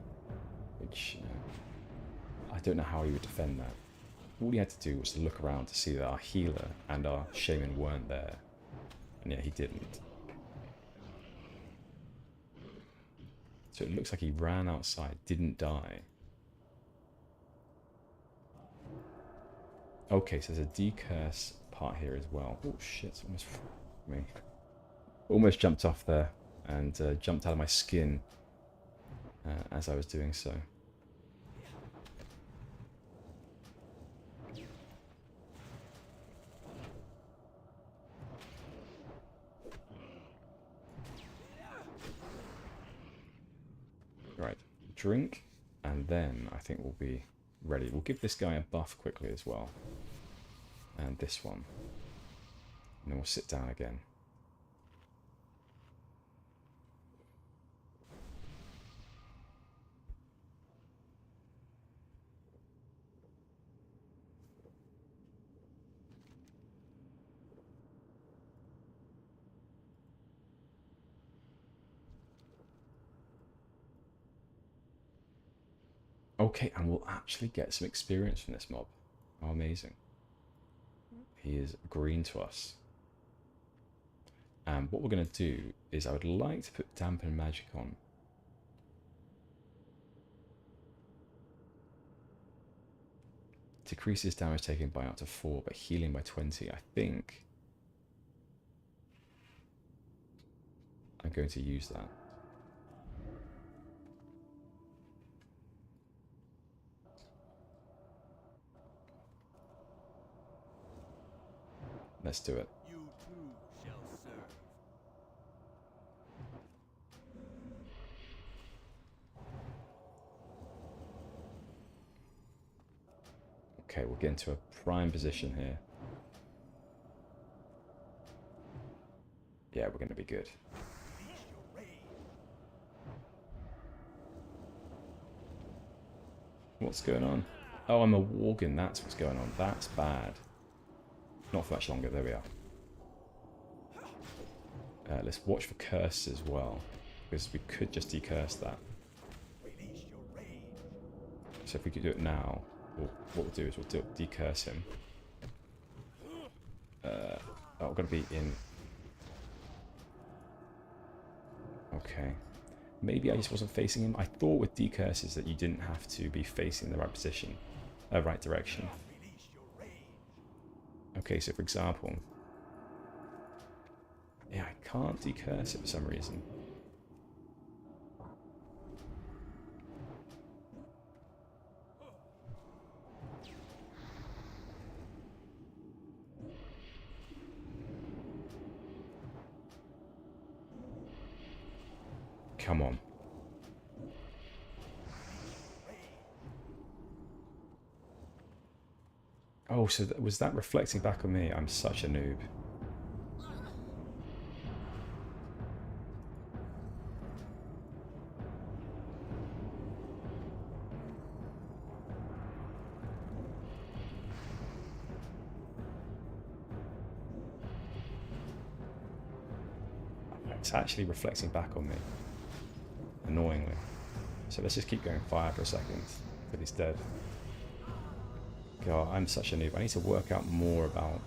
which I don't know how he would defend that. All he had to do was to look around to see that our healer and our shaman weren't there, and yeah, he didn't. So it looks like he ran outside, didn't die. Okay, so there's a decurse part here as well. Oh shit, almost me. Almost jumped off there and jumped out of my skin as I was doing so. Right, drink, and then I think we'll be ready. We'll give this guy a buff quickly as well. And this one. And then we'll sit down again. Okay, and we'll actually get some experience from this mob. How amazing. He is green to us. And what we're going to do is I would like to put Dampen Magic on. Decreases damage taken by up to 4, but healing by 20. I think I'm going to use that. Let's do it. You too shall serve. Okay, we'll get into a prime position here. Yeah, we're going to be good. What's going on? Oh, I'm a Worgen. That's what's going on. That's bad. Not for much longer. There we are. Let's watch for curse as well, because we could just decurse that. So if we could do it now, what we'll do is we'll decurse him. Oh, we're going to be in. Okay. Maybe I just wasn't facing him. I thought with decurses that you didn't have to be facing the right position, right direction. Okay, so for example, yeah, I can't decurse it for some reason. Come on. Oh, so was that reflecting back on me? I'm such a noob. It's actually reflecting back on me. Annoyingly. So let's just keep going fire for a second. But he's dead. God, I'm such a noob. I need to work out more about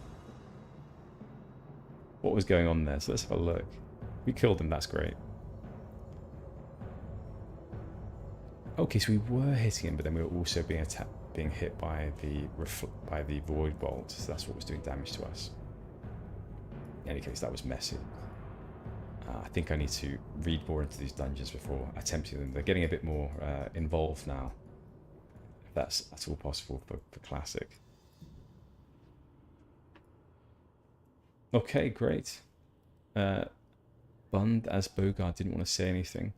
what was going on there. So let's have a look. We killed him, that's great. Okay, so we were hitting him, but then we were also being hit by the void bolt. So that's what was doing damage to us. In any case, that was messy. I think I need to read more into these dungeons before attempting them. They're getting a bit more involved now. If that's all possible for Classic. Okay, great. Bund as Bogard didn't want to say anything.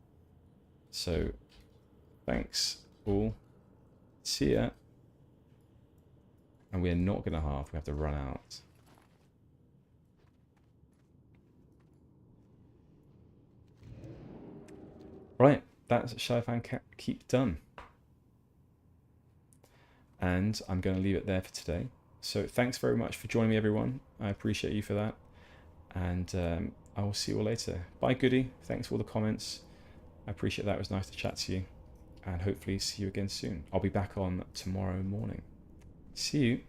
So, thanks all. See ya. And we're not going to half. We have to run out. Right, that's Shadowfang Keep done. And I'm going to leave it there for today. So thanks very much for joining me, everyone. I appreciate you for that. And I will see you all later. Bye, Goody. Thanks for all the comments. I appreciate that. It was nice to chat to you. And hopefully see you again soon. I'll be back on tomorrow morning. See you.